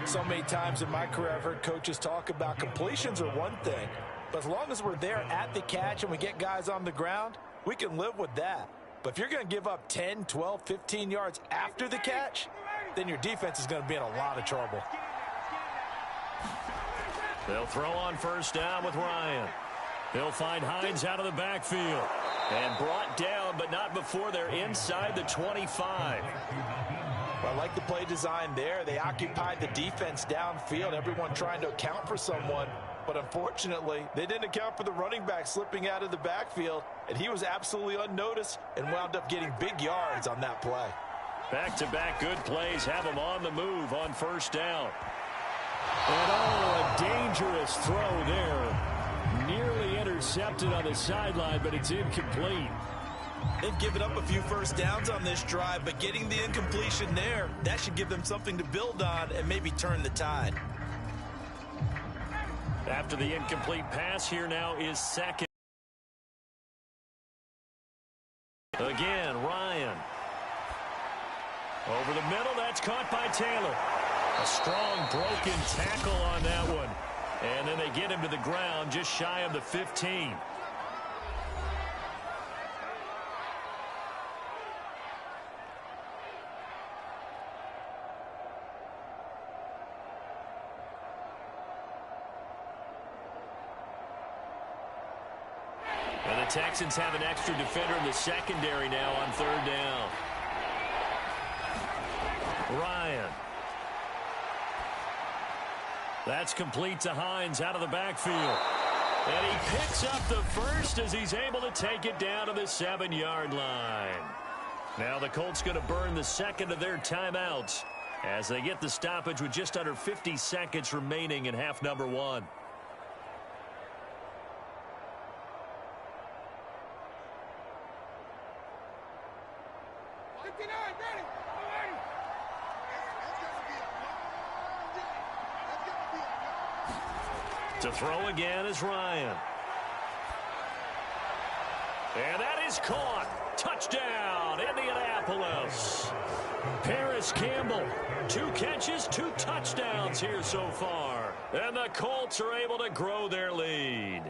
So many times in my career, I've heard coaches talk about completions are one thing. But as long as we're there at the catch and we get guys on the ground, we can live with that. But if you're going to give up 10, 12, 15 yards after the catch, then your defense is going to be in a lot of trouble. They'll throw on first down with Ryan. They'll find Hines out of the backfield. And brought down, but not before they're inside the 25. Well, I like the play design there. They occupied the defense downfield, everyone trying to account for someone. But unfortunately, they didn't account for the running back slipping out of the backfield, and he was absolutely unnoticed and wound up getting big yards on that play. Back-to-back good plays have them on the move on first down. And a dangerous throw there. Nearly intercepted on the sideline, but it's incomplete. They've given up a few first downs on this drive, but getting the incompletion there, that should give them something to build on and maybe turn the tide. After the incomplete pass, here now is second. Again, Ryan. Over the middle, that's caught by Taylor. A strong broken tackle on that one. And then they get him to the ground just shy of the 15. And the Texans have an extra defender in the secondary now on third down. Ryan. That's complete to Hines out of the backfield. And he picks up the first as he's able to take it down to the 7-yard line. Now the Colts going to burn the second of their timeouts as they get the stoppage with just under 50 seconds remaining in half number 1. To throw again is Ryan. And that is caught. Touchdown, Indianapolis. Paris Campbell, 2 catches, 2 touchdowns here so far. And the Colts are able to grow their lead.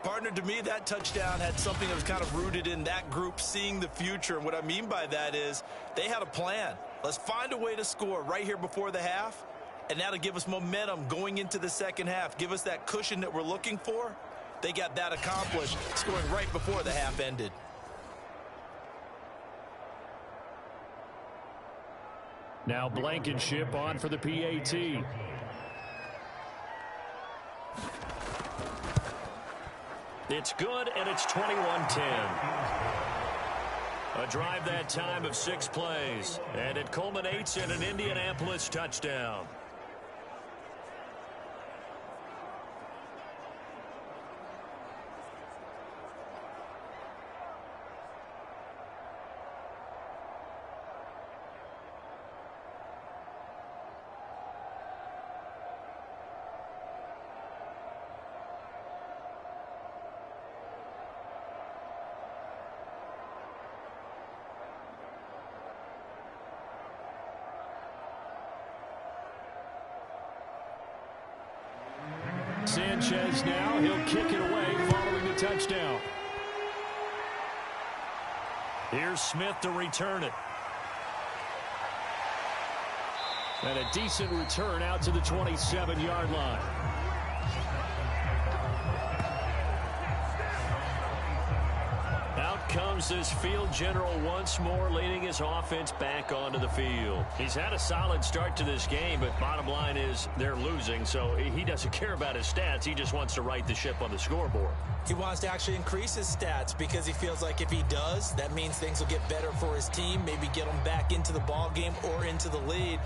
Partner, to me, that touchdown had something that was kind of rooted in that group seeing the future. And what I mean by that is they had a plan. Let's find a way to score right here before the half. And that'll give us momentum going into the second half. Give us that cushion that we're looking for. They got that accomplished, scoring right before the half ended. Now Blankenship on for the PAT. It's good, and it's 21-10. A drive that time of 6 plays, and it culminates in an Indianapolis touchdown. Sanchez now, he'll kick it away following the touchdown. Here's Smith to return it. And a decent return out to the 27-yard line. Out comes this field general once more, leading his offense back onto the field. He's had a solid start to this game, but bottom line is they're losing, so he doesn't care about his stats. He just wants to right the ship on the scoreboard. He wants to actually increase his stats because he feels like if he does, that means things will get better for his team, maybe get him back into the ball game or into the lead.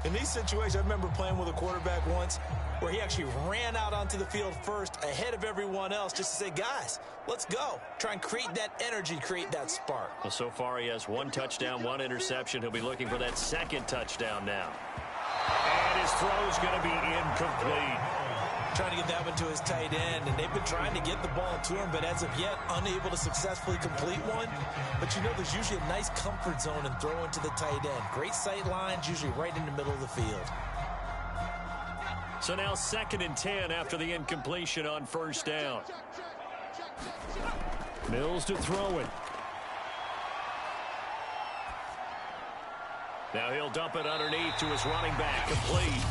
In these situations, I remember playing with a quarterback once where he actually ran out onto the field first ahead of everyone else just to say, guys, let's go. Try and create that energy, create that spark. Well, so far he has 1 touchdown, 1 interception. He'll be looking for that 2nd touchdown now. And his throw's going to be incomplete. Trying to get that one to his tight end, and they've been trying to get the ball to him, but as of yet, unable to successfully complete one. But you know, there's usually a nice comfort zone in throwing to the tight end. Great sight lines, usually right in the middle of the field. So now 2nd and 10 after the incompletion on first down. Mills to throw it. Now he'll dump it underneath to his running back, complete.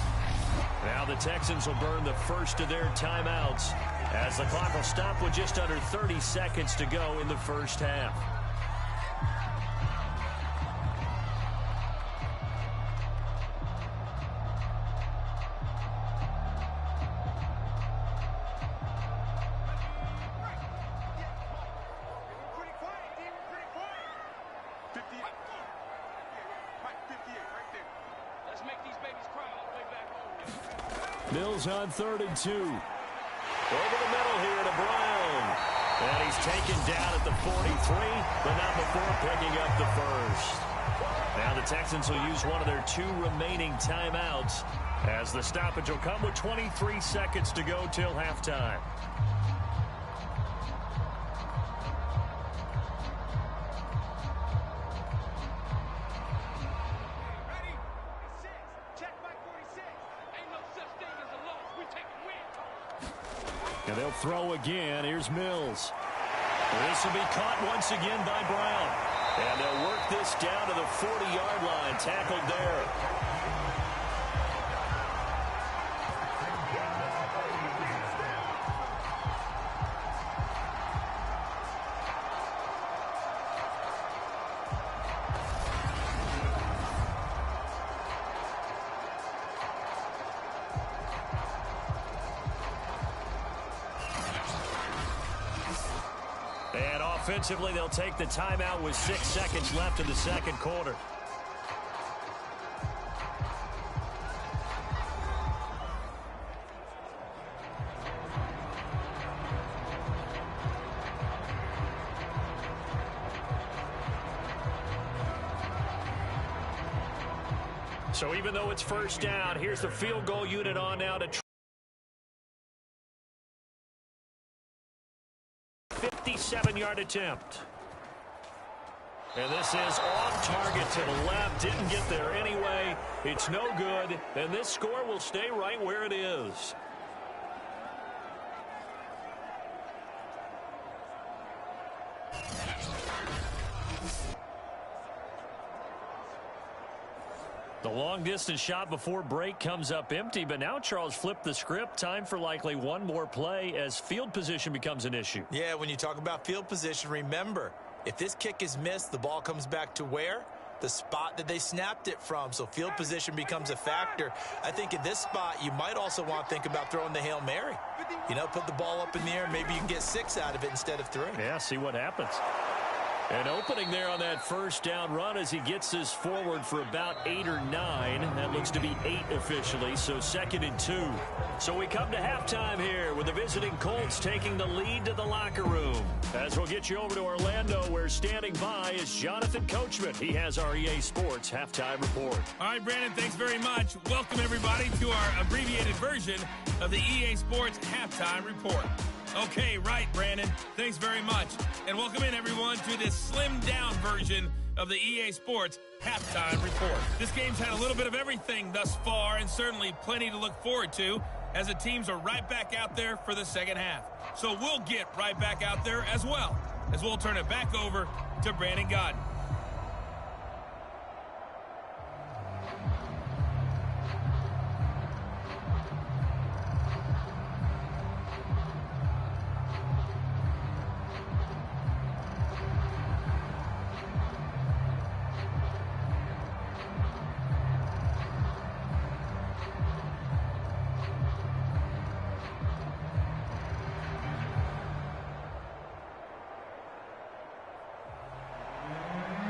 Now the Texans will burn the first of their timeouts as the clock will stop with just under 30 seconds to go in the first half. Mills on 3rd and 2. Over the middle here to Brown. And he's taken down at the 43, but not before picking up the first. Now the Texans will use one of their 2 remaining timeouts as the stoppage will come with 23 seconds to go till halftime. And they'll throw again. Here's Mills. This will be caught once again by Brown. And they'll work this down to the 40-yard line. Tackled there. And offensively, they'll take the timeout with 6 seconds left in the second quarter. So even though it's first down, here's the field goal unit on now to 57-yard attempt. And this is off target to the left. Didn't get there anyway. It's no good. And this score will stay right where it is. The long-distance shot before break comes up empty, but now Charles flipped the script. Time for likely one more play as field position becomes an issue. Yeah, when you talk about field position, remember, if this kick is missed, the ball comes back to where? The spot that they snapped it from. So field position becomes a factor. I think in this spot, you might also want to think about throwing the Hail Mary. You know, put the ball up in the air. Maybe you can get 6 out of it instead of 3. Yeah, see what happens. An opening there on that first down run as he gets this forward for about 8 or 9. That looks to be 8 officially, so 2nd and 2. So we come to halftime here with the visiting Colts taking the lead to the locker room. As we'll get you over to Orlando, where standing by is Jonathan Coachman. He has our EA Sports halftime report. All right, Brandon, thanks very much. Welcome, everybody, to our abbreviated version of the EA Sports halftime report. Okay, right, Brandon. Thanks very much. And welcome in, everyone, to this slimmed-down version of the EA Sports halftime report. This game's had a little bit of everything thus far, and certainly plenty to look forward to, as the teams are right back out there for the second half. So we'll get right back out there as well, as we'll turn it back over to Brandon Godden.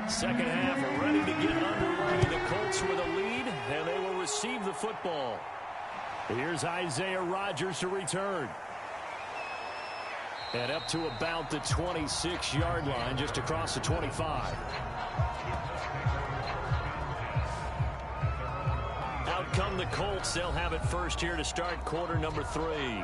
Second half ready to get underway. The Colts with a lead, and they will receive the football. Here's Isaiah Rodgers to return. And up to about the 26-yard line, just across the 25. Out come the Colts. They'll have it first here to start quarter number 3.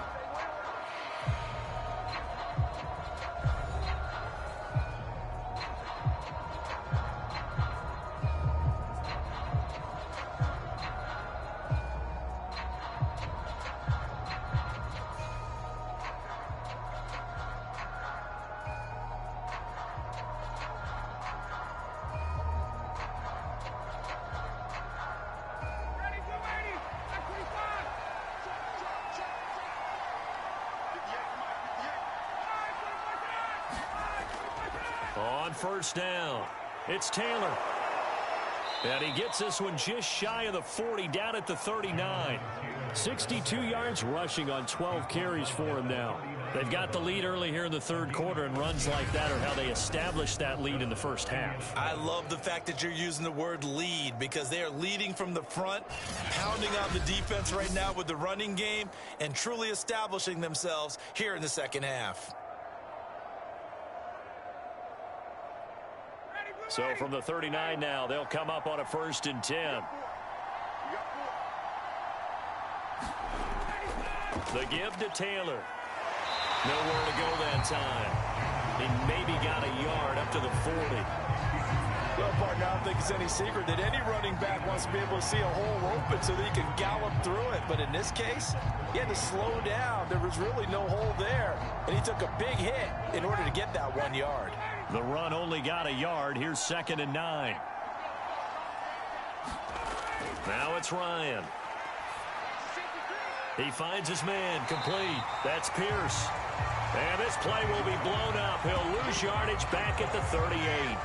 On first down, it's Taylor. And he gets this one just shy of the 40, down at the 39. 62 yards rushing on 12 carries for him now. They've got the lead early here in the third quarter, and runs like that are how they established that lead in the first half. I love the fact that you're using the word lead, because they are leading from the front, pounding on the defense right now with the running game, and truly establishing themselves here in the second half. So from the 39 now, they'll come up on a 1st and 10. The give to Taylor. Nowhere to go that time. He maybe got a yard up to the 40. Well, partner, I don't think it's any secret that any running back wants to be able to see a hole open so that he can gallop through it. But in this case, he had to slow down. There was really no hole there, and he took a big hit in order to get that 1 yard. The run only got a yard. Here's 2nd and 9. Now it's Ryan. He finds his man, complete. That's Pierce. And this play will be blown up. He'll lose yardage back at the 38.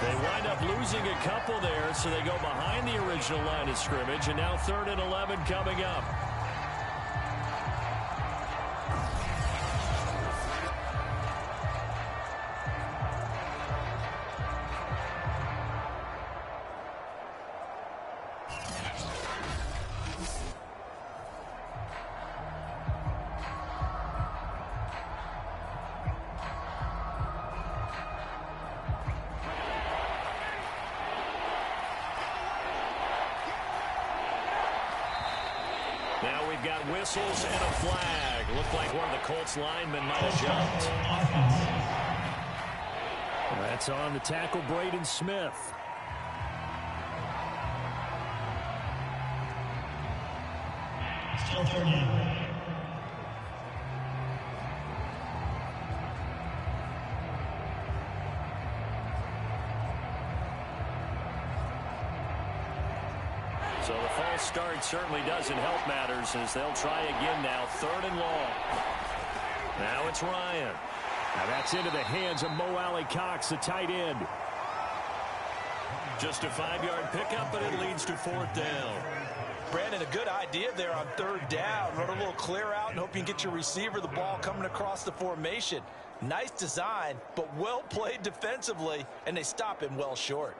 They wind up losing a couple there, so they go behind the original line of scrimmage, and now 3rd and 11 coming up. Now we've got whistles and a flag. Looked like one of the Colts linemen might have jumped. That's on the tackle, Braden Smith. Still 30. So the false start certainly doesn't help matters, as they'll try again now. 3rd and long. Now it's Ryan. Now that's into the hands of Mo Alley-Cox, the tight end. Just a 5-yard pickup, but it leads to 4th down. Brandon, a good idea there on 3rd down. Run a little clear out and hope you can get your receiver the ball coming across the formation. Nice design, but well played defensively, and they stop him well short.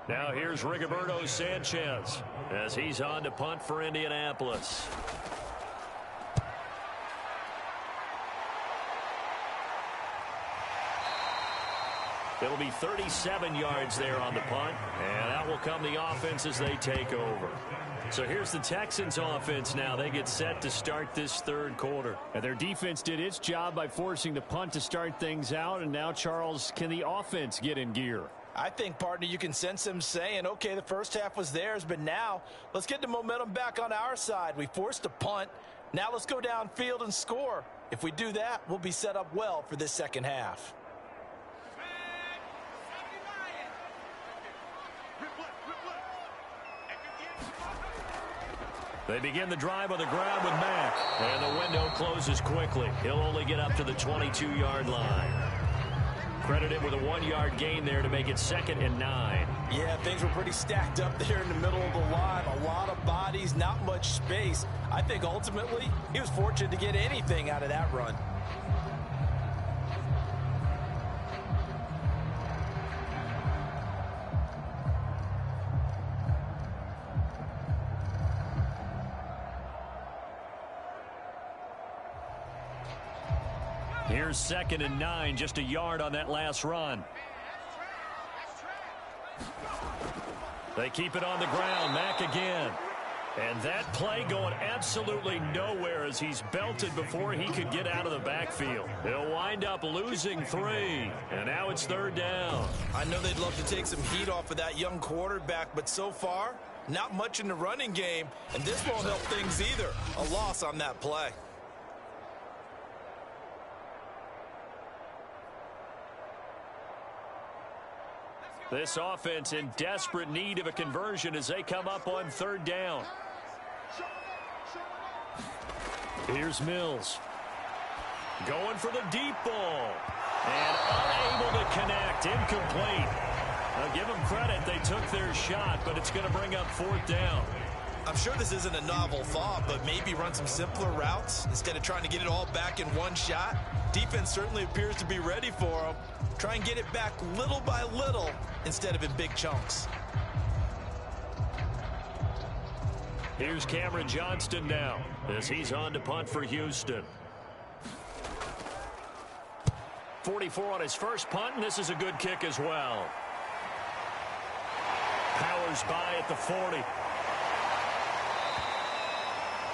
Now here's Rigoberto Sanchez as he's on to punt for Indianapolis. It'll be 37 yards there on the punt, and out will come the offense as they take over. So here's the Texans offense now. They get set to start this 3rd quarter. And their defense did its job by forcing the punt to start things out, and now, Charles, can the offense get in gear? I think, partner, you can sense them saying, okay, the first half was theirs, but now let's get the momentum back on our side. We forced a punt. Now let's go downfield and score. If we do that, we'll be set up well for this second half. They begin the drive on the ground with Mack, and the window closes quickly. He'll only get up to the 22-yard line. Credited with a 1-yard gain there to make it 2nd and 9. Yeah, things were pretty stacked up there in the middle of the line. A lot of bodies, not much space. I think ultimately he was fortunate to get anything out of that run. Here's 2nd and 9, just a yard on that last run. They keep it on the ground. Mack again. And that play going absolutely nowhere as he's belted before he could get out of the backfield. He'll wind up losing 3. And now it's 3rd down. I know they'd love to take some heat off of that young quarterback, but so far, Not much in the running game, and this won't help things either. A loss on that play. This offense in desperate need of a conversion as they come up on 3rd down. Here's Mills. Going for the deep ball. And unable to connect. Incomplete. Now give them credit. They took their shot, but it's going to bring up 4th down. I'm sure this isn't a novel thought, but maybe run some simpler routes instead of trying to get it all back in one shot. Defense certainly appears to be ready for them. Try and get it back little by little instead of in big chunks. Here's Cameron Johnston now as he's on to punt for Houston. 44 on his first punt, and this is a good kick as well. Powers by at the 40.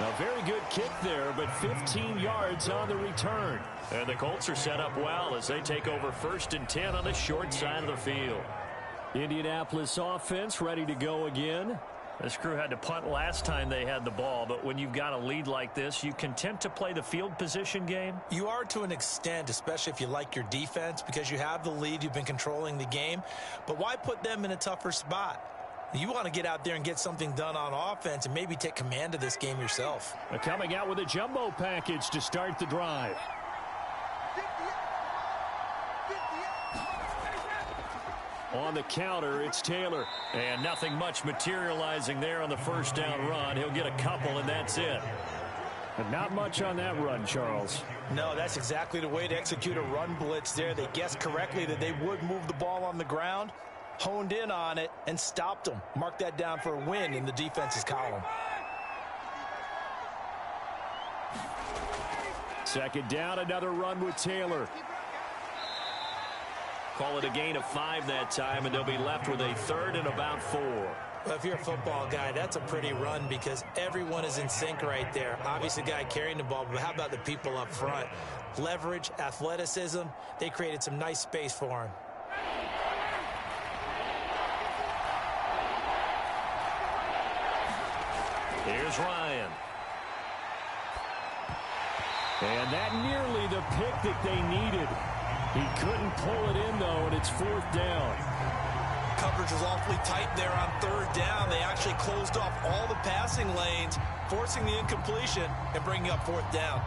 A very good kick there, but 15 yards on the return. And the Colts are set up well as they take over 1st and 10 on the short side of the field. Indianapolis offense ready to go again. This crew had to punt last time they had the ball, but when you've got a lead like this, you content to play the field position game? You are to an extent, especially if you like your defense, because you have the lead, you've been controlling the game. But why put them in a tougher spot? You want to get out there and get something done on offense and maybe take command of this game yourself. Coming out with a jumbo package to start the drive. On the counter, it's Taylor. And nothing much materializing there on the 1st down run. He'll get a couple, and that's it. But not much on that run, Charles. No, that's exactly the way to execute a run blitz there. They guessed correctly that they would move the ball on the ground, honed in on it, and stopped them. Mark that down for a win in the defense's column. 2nd down, another run with Taylor. Call it a gain of 5 that time, and they'll be left with a 3rd and about 4. Well, if you're a football guy, that's a pretty run because everyone is in sync right there. Obviously, the guy carrying the ball, but how about the people up front? Leverage, athleticism, they created some nice space for him. Here's Ryan. And that nearly the pick that they needed. He couldn't pull it in, though, and it's 4th down. Coverage was awfully tight there on 3rd down. They actually closed off all the passing lanes, forcing the incompletion and bringing up 4th down.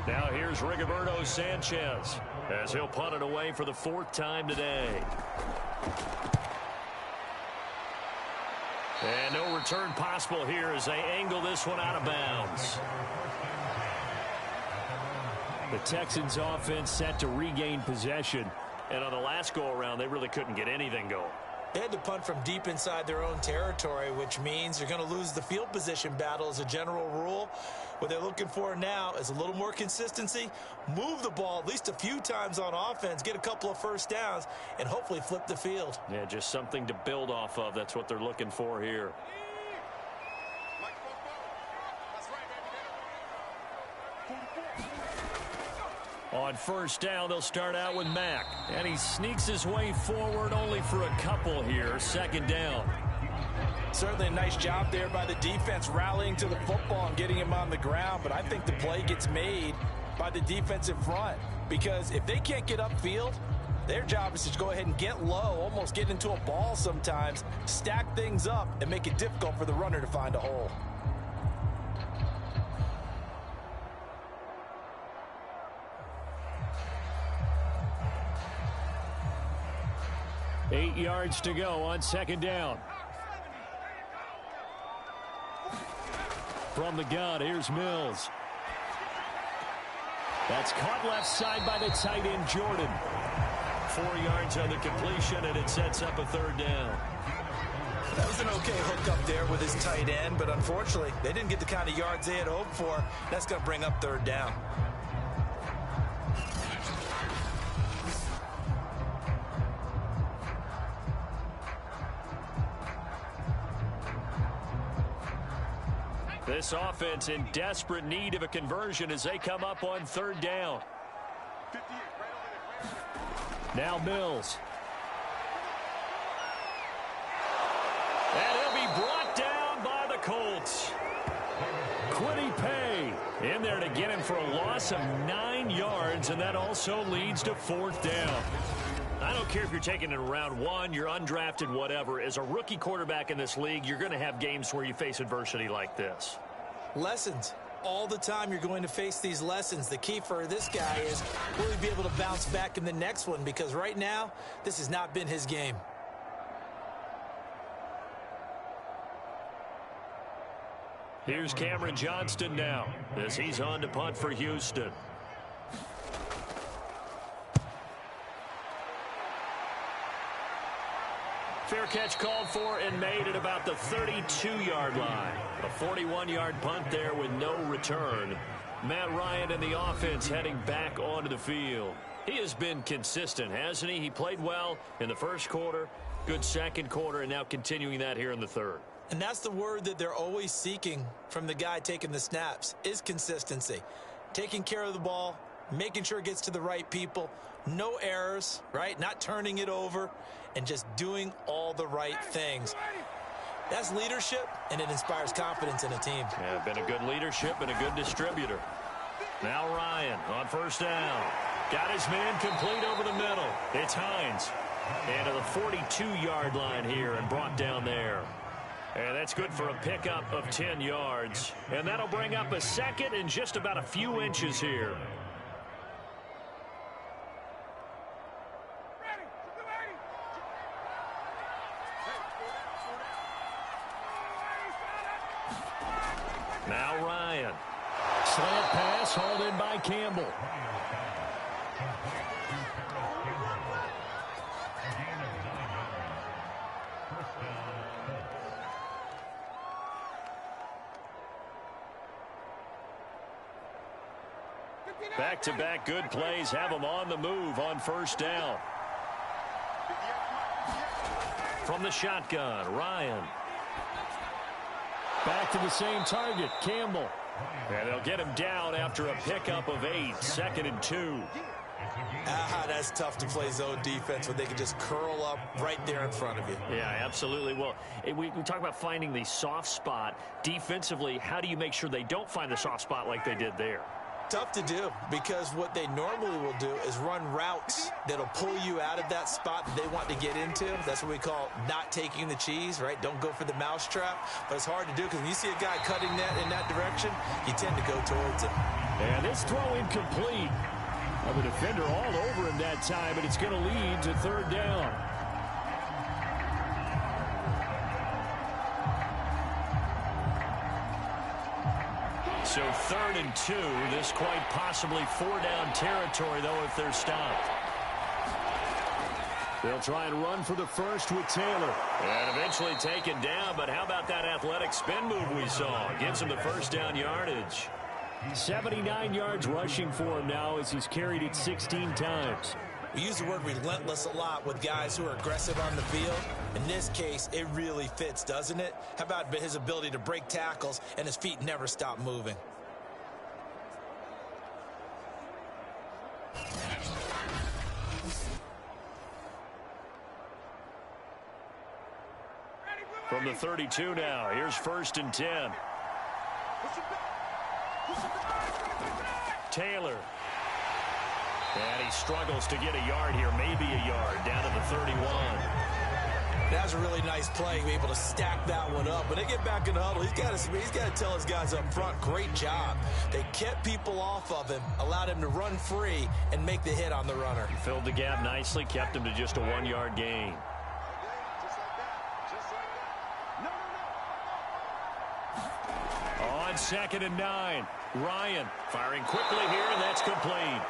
Now here's Rigoberto Sanchez as he'll punt it away for the 4th time today. And no return possible here as they angle this one out of bounds. The Texans offense set to regain possession. And on the last go-around, they really couldn't get anything going. They had to punt from deep inside their own territory, which means they're going to lose the field position battle as a general rule. What they're looking for now is a little more consistency, move the ball at least a few times on offense, get a couple of 1st downs, and hopefully flip the field. Yeah, just something to build off of. That's what they're looking for here. On 1st down, they'll start out with Mack. And he sneaks his way forward only for a couple here. 2nd down. Certainly a nice job there by the defense rallying to the football and getting him on the ground. But I think the play gets made by the defensive front. Because if they can't get upfield, their job is to go ahead and get low, almost get into a ball sometimes, stack things up, and make it difficult for the runner to find a hole. Eight yards to go on 2nd down. From the gun, here's Mills. That's caught left side by the tight end, Jordan. 4 yards on the completion, and it sets up a 3rd down. That was an okay hook up there with his tight end, but unfortunately, they didn't get the kind of yards they had hoped for. That's going to bring up 3rd down. This offense in desperate need of a conversion as they come up on third down. Now Mills. And he'll be brought down by the Colts. Quiddy Pay in there to get him for a loss of 9 yards, and that also leads to fourth down. I don't care if you're taking it in round 1, you're undrafted, whatever. As a rookie quarterback in this league, you're going to have games where you face adversity like this. Lessons. All the time you're going to face these lessons. The key for this guy is will he be able to bounce back in the next one, because right now, this has not been his game. Here's Cameron Johnston now as he's on to punt for Houston. Fair catch called for and made at about the 32-yard line. A 41-yard punt there with no return. Matt Ryan and the offense heading back onto the field. He has been consistent, hasn't he? He played well in the first quarter, good second quarter, and now continuing that here in the third. And that's the word that they're always seeking from the guy taking the snaps, is consistency. Taking care of the ball, making sure it gets to the right people, no errors, right? Not turning it over, and just doing all the right things. That's leadership, and it inspires confidence in a team. Yeah, been a good leadership and a good distributor. Now Ryan on first down. Got his man complete over the middle. It's Hines. And to the 42-yard line here and brought down there. And that's good for a pickup of 10 yards. And that'll bring up a second and just about a few inches here. Now Ryan. Slant pass hauled in by Campbell. Back-to-back good plays have them on the move on first down. From the shotgun, Ryan. Back to the same target, Campbell. And they'll get him down after a pickup of 8, 2nd and 2. That's tough to play zone defense when they can just curl up right there in front of you. Yeah, absolutely. Well, we talk about finding the soft spot. Defensively, how do you make sure they don't find the soft spot like they did there? Tough to do, because what they normally will do is run routes that'll pull you out of that spot that they want to get into. That's what we call not taking the cheese, right? Don't go for the mousetrap. But it's hard to do because when you see a guy cutting that in that direction, you tend to go towards him. And this throw incomplete. The defender all over him that time, and it's going to lead to third down. So 3rd and 2, this quite possibly 4-down territory, though, if they're stopped. They'll try and run for the first with Taylor. And eventually taken down, but how about that athletic spin move we saw? Gives him the first down yardage. 79 yards rushing for him now as he's carried it 16 times. We use the word relentless a lot with guys who are aggressive on the field. In this case, it really fits, doesn't it? How about his ability to break tackles and his feet never stop moving? From the 32 now, here's 1st and 10. Taylor. And he struggles to get a yard here, maybe a yard, down to the 31. That was a really nice play, be able to stack that one up. When they get back in the huddle, he's got to tell his guys up front, great job. They kept people off of him, allowed him to run free and make the hit on the runner. He filled the gap nicely, kept him to just a 1-yard gain. On 2nd and 9, Ryan firing quickly here, and that's complete.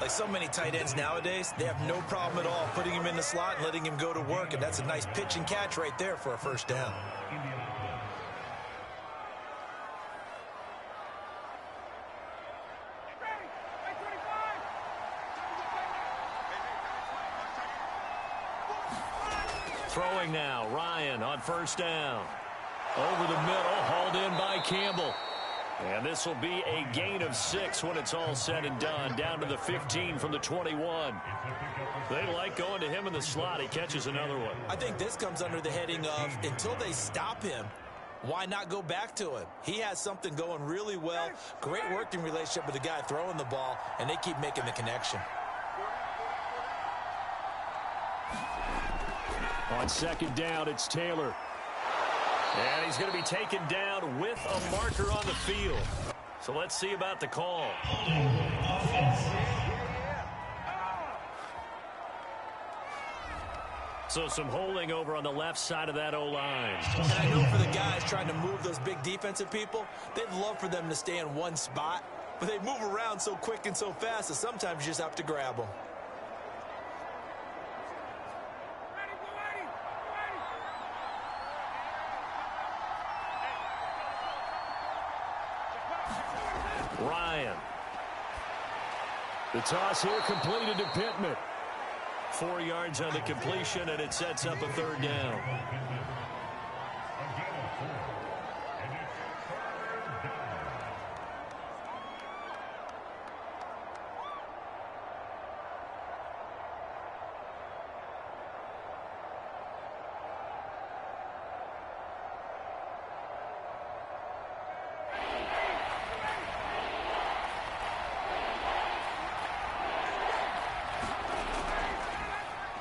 Like so many tight ends nowadays, they have no problem at all putting him in the slot and letting him go to work, and that's a nice pitch and catch right there for a first down. Throwing now, Ryan on first down. Over the middle, hauled in by Campbell. And this will be a gain of 6 when it's all said and done. Down to the 15 from the 21. They like going to him in the slot. He catches another one. I think this comes under the heading of until they stop him, why not go back to him? He has something going really well. Great working relationship with the guy throwing the ball, and they keep making the connection. On second down, it's Taylor. And he's going to be taken down with a marker on the field. So let's see about the call. So some holding over on the left side of that O-line. And I know for the guys trying to move those big defensive people, they'd love for them to stay in one spot. But they move around so quick and so fast that sometimes you just have to grab them. Ryan. The toss here completed to Pittman. 4 yards on the completion, and it sets up a third down.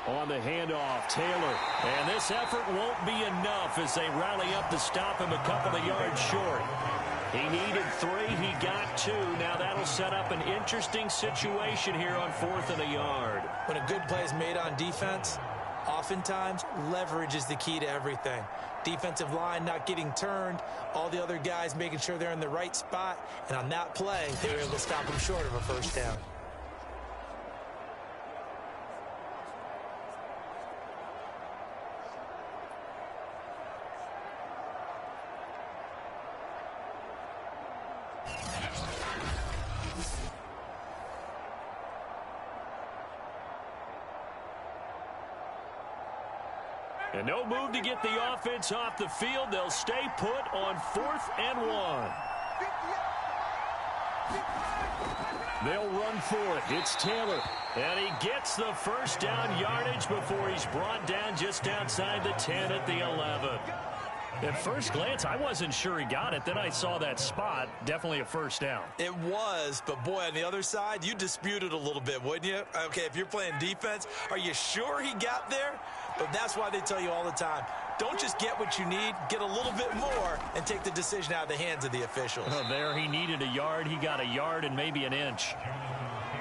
On the handoff, Taylor. And this effort won't be enough as they rally up to stop him a couple of yards short. He needed 3. He got 2. Now that'll set up an interesting situation here on 4th and a yard. When a good play is made on defense, oftentimes leverage is the key to everything. Defensive line not getting turned, all the other guys making sure they're in the right spot, and on that play, they were able to stop him short of a first down. And no move to get the offense off the field. They'll stay put on 4th and 1. They'll run for it. It's Taylor. And he gets the first down yardage before he's brought down just outside the 10 at the 11. At first glance, I wasn't sure he got it. Then I saw that spot. Definitely a first down. It was, but boy, on the other side, you dispute it a little bit, wouldn't you? Okay, if you're playing defense, are you sure he got there? But that's why they tell you all the time, don't just get what you need, get a little bit more, and take the decision out of the hands of the officials. There, he needed a yard. He got a yard and maybe an inch.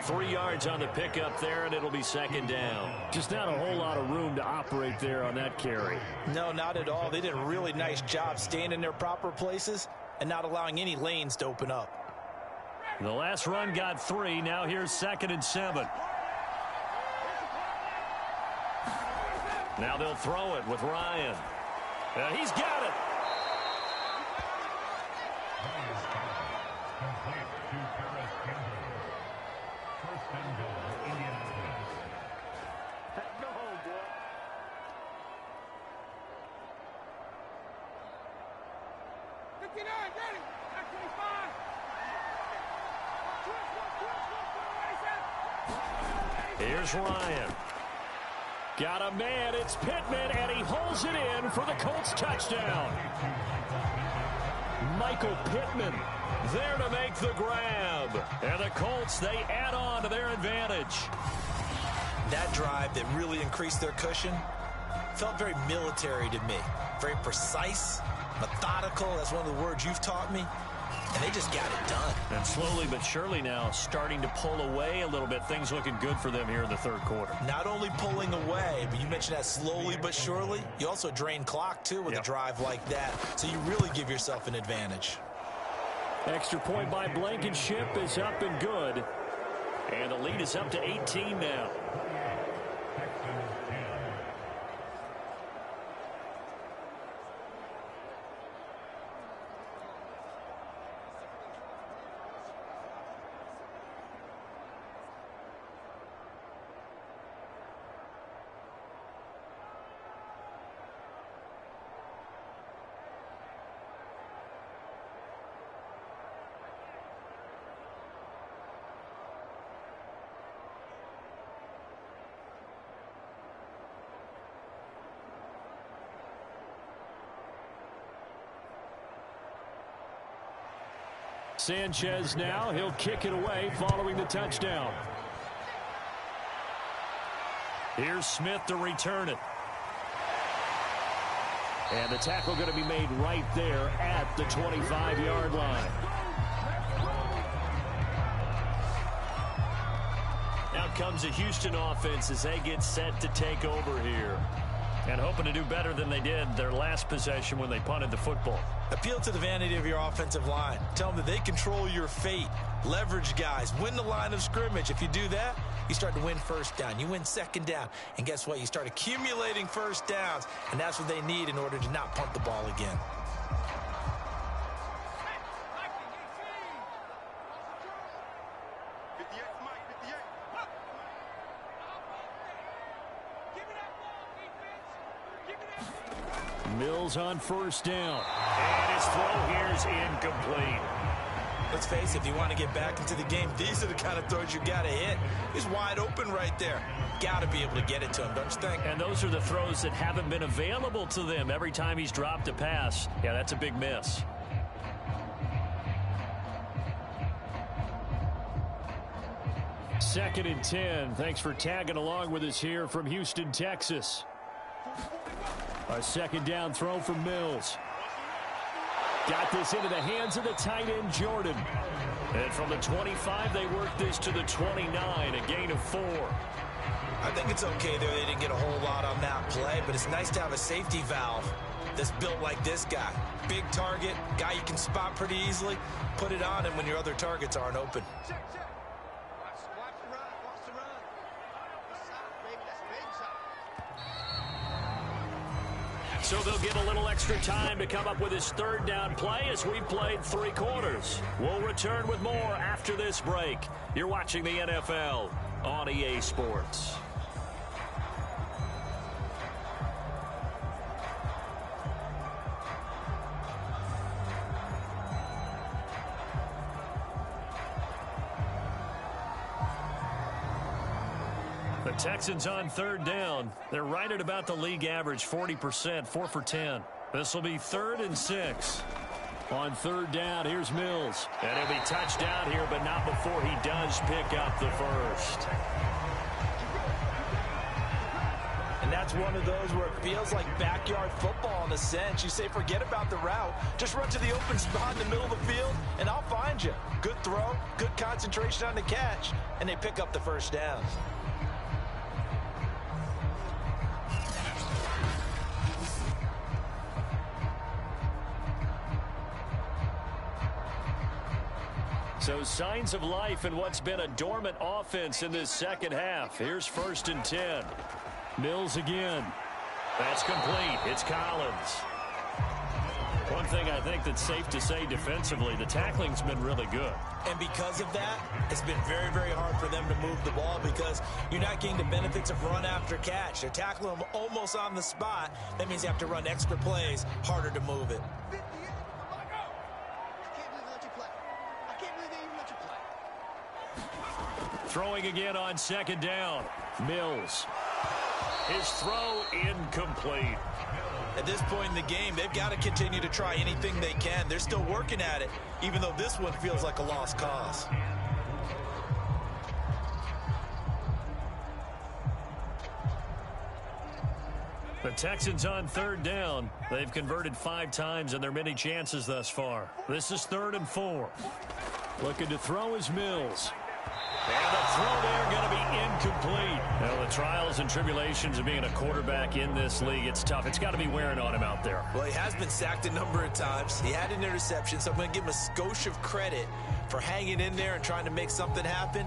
3 yards on the pickup there, and it'll be second down. Just not a whole lot of room to operate there on that carry. No, not at all. They did a really nice job staying in their proper places and not allowing any lanes to open up. The last run got 3. Now here's 2nd and 7. Now they'll throw it with Ryan. He's got it. Here's Ryan. Got a man, it's Pittman, and he holds it in for the Colts touchdown. Michael Pittman there to make the grab. And the Colts, they add on to their advantage. That drive that really increased their cushion felt very military to me. Very precise, methodical, that's one of the words you've taught me. And they just got it done. And slowly but surely now starting to pull away a little bit. Things looking good for them here in the third quarter. Not only pulling away, but you mentioned that slowly but surely. You also drain clock, too, with a drive like that. So you really give yourself an advantage. Extra point by Blankenship is up and good. And the lead is up to 18 now. Sanchez now. He'll kick it away following the touchdown. Here's Smith to return it. And the tackle going to be made right there at the 25-yard line. Now comes the Houston offense as they get set to take over here. And hoping to do better than they did their last possession when they punted the football. Appeal to the vanity of your offensive line. Tell them that they control your fate. Leverage guys. Win the line of scrimmage. If you do that, you start to win first down. You win second down. And guess what? You start accumulating first downs. And that's what they need in order to not punt the ball again. Mills on first down. And his throw here is incomplete. Let's face it, if you want to get back into the game, these are the kind of throws you got to hit. He's wide open right there. Got to be able to get it to him, don't you think? And those are the throws that haven't been available to them every time he's dropped a pass. Yeah, that's a big miss. Second and 10. Thanks for tagging along with us here from Houston, Texas. A second down throw from Mills. Got this into the hands of the tight end, Jordan. And from the 25, they work this to the 29, a gain of 4. I think it's okay there. They didn't get a whole lot on that play, but it's nice to have a safety valve that's built like this guy. Big target, guy you can spot pretty easily. Put it on him when your other targets aren't open. So they'll get a little extra time to come up with his third down play as we played 3 quarters. We'll return with more after this break. You're watching the NFL on EA Sports. The Texans on third down. They're right at about the league average, 40%, 4 for 10. This will be 3rd and 6. On third down, here's Mills. And he'll be touched down here, but not before he does pick up the first. And that's one of those where it feels like backyard football in a sense. You say, forget about the route. Just run to the open spot in the middle of the field, and I'll find you. Good throw, good concentration on the catch, and they pick up the first down. So signs of life in what's been a dormant offense in this second half. Here's 1st and 10. Mills again. That's complete. It's Collins. One thing I think that's safe to say defensively, the tackling's been really good. And because of that, it's been very, very hard for them to move the ball because you're not getting the benefits of run after catch. They're tackling them almost on the spot. That means you have to run extra plays, harder to move it. Throwing again on second down. Mills. His throw incomplete. At this point in the game, they've got to continue to try anything they can. They're still working at it, even though this one feels like a lost cause. The Texans on third down. They've converted 5 times in their many chances thus far. This is 3rd and 4. Looking to throw is Mills. And the throw there going to be incomplete. Now, the trials and tribulations of being a quarterback in this league, it's tough. It's got to be wearing on him out there. Well, he has been sacked a number of times. He had an interception, so I'm going to give him a skosh of credit for hanging in there and trying to make something happen,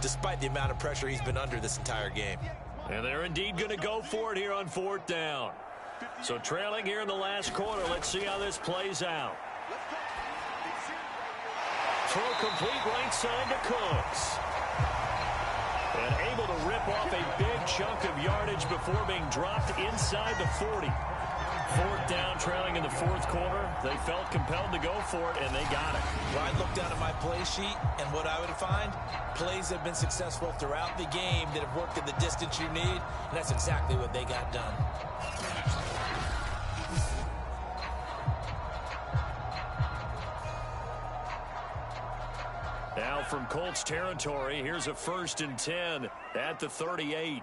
despite the amount of pressure he's been under this entire game. And they're indeed going to go for it here on 4th down. So trailing here in the last quarter, let's see how this plays out. Throw complete right side to Cooks. And able to rip off a big chunk of yardage before being dropped inside the 40. 4th down, trailing in the 4th quarter. They felt compelled to go for it, and they got it. Well, I look down at my play sheet, and what I would find, plays have been successful throughout the game that have worked at the distance you need, and that's exactly what they got done. from Colts territory. Here's a 1st and 10 at the 38.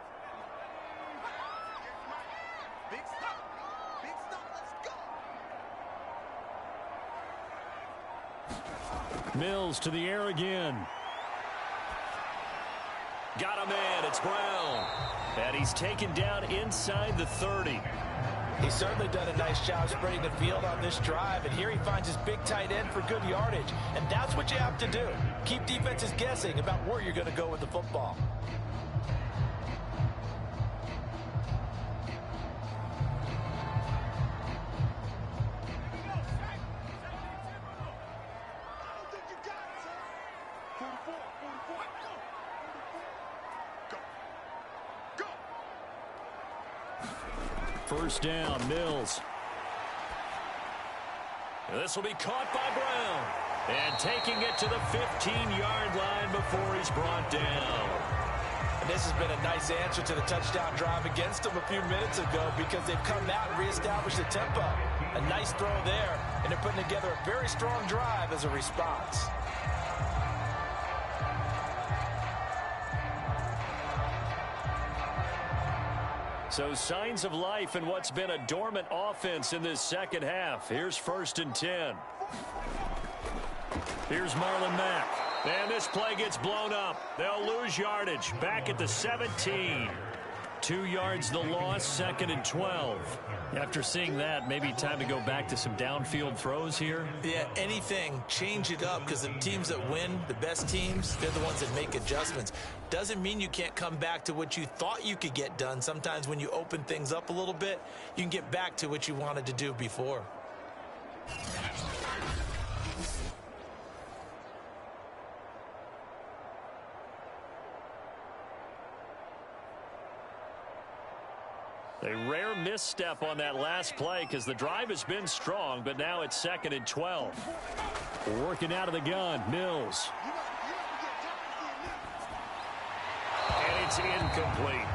Mills to the air again. Got a man. It's Brown. And he's taken down inside the 30. He's certainly done a nice job spreading the field on this drive, and here he finds his big tight end for good yardage. And that's what you have to do. Keep defenses guessing about where you're going to go with the football. First down, Mills. This will be caught by Brown. And taking it to the 15-yard line before he's brought down. And this has been a nice answer to the touchdown drive against them a few minutes ago because they've come out and reestablished the tempo. A nice throw there, and they're putting together a very strong drive as a response. So signs of life in what's been a dormant offense in this second half. Here's 1st and 10. Here's Marlon Mack. And this play gets blown up. They'll lose yardage. Back at the 17. 2 yards the loss, 2nd and 12. After seeing that, maybe time to go back to some downfield throws here. Yeah, anything. Change it up because the teams that win, the best teams, they're the ones that make adjustments. Doesn't mean you can't come back to what you thought you could get done. Sometimes when you open things up a little bit, you can get back to what you wanted to do before. A rare misstep on that last play because the drive has been strong, but now it's 2nd and 12. Working out of the gun, Mills. And it's incomplete.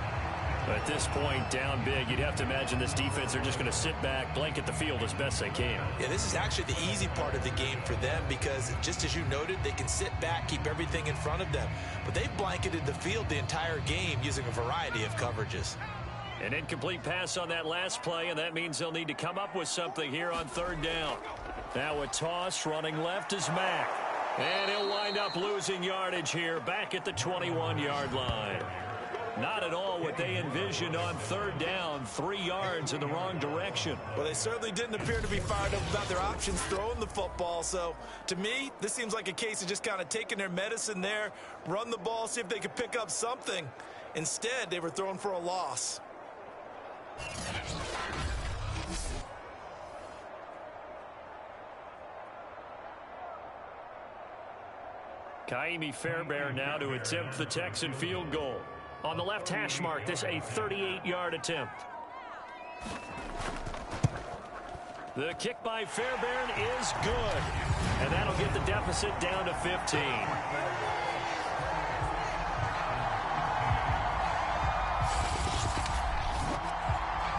At this point, down big, you'd have to imagine this defense are just going to sit back, blanket the field as best they can. Yeah, this is actually the easy part of the game for them because, just as you noted, they can sit back, keep everything in front of them. But they've blanketed the field the entire game using a variety of coverages. An incomplete pass on that last play, and that means they'll need to come up with something here on 3rd down. Now a toss, running left is Mack. And he'll wind up losing yardage here, back at the 21-yard line. Not at all what they envisioned on 3rd down, 3 yards in the wrong direction. Well, they certainly didn't appear to be fired up about their options throwing the football. So, to me, this seems like a case of just kind of taking their medicine there, run the ball, see if they could pick up something. Instead, they were throwing for a loss. Kaimi Fairbairn now to attempt the Texan field goal. On the left hash mark, this a 38-yard attempt. The kick by Fairbairn is good. And that'll get the deficit down to 15.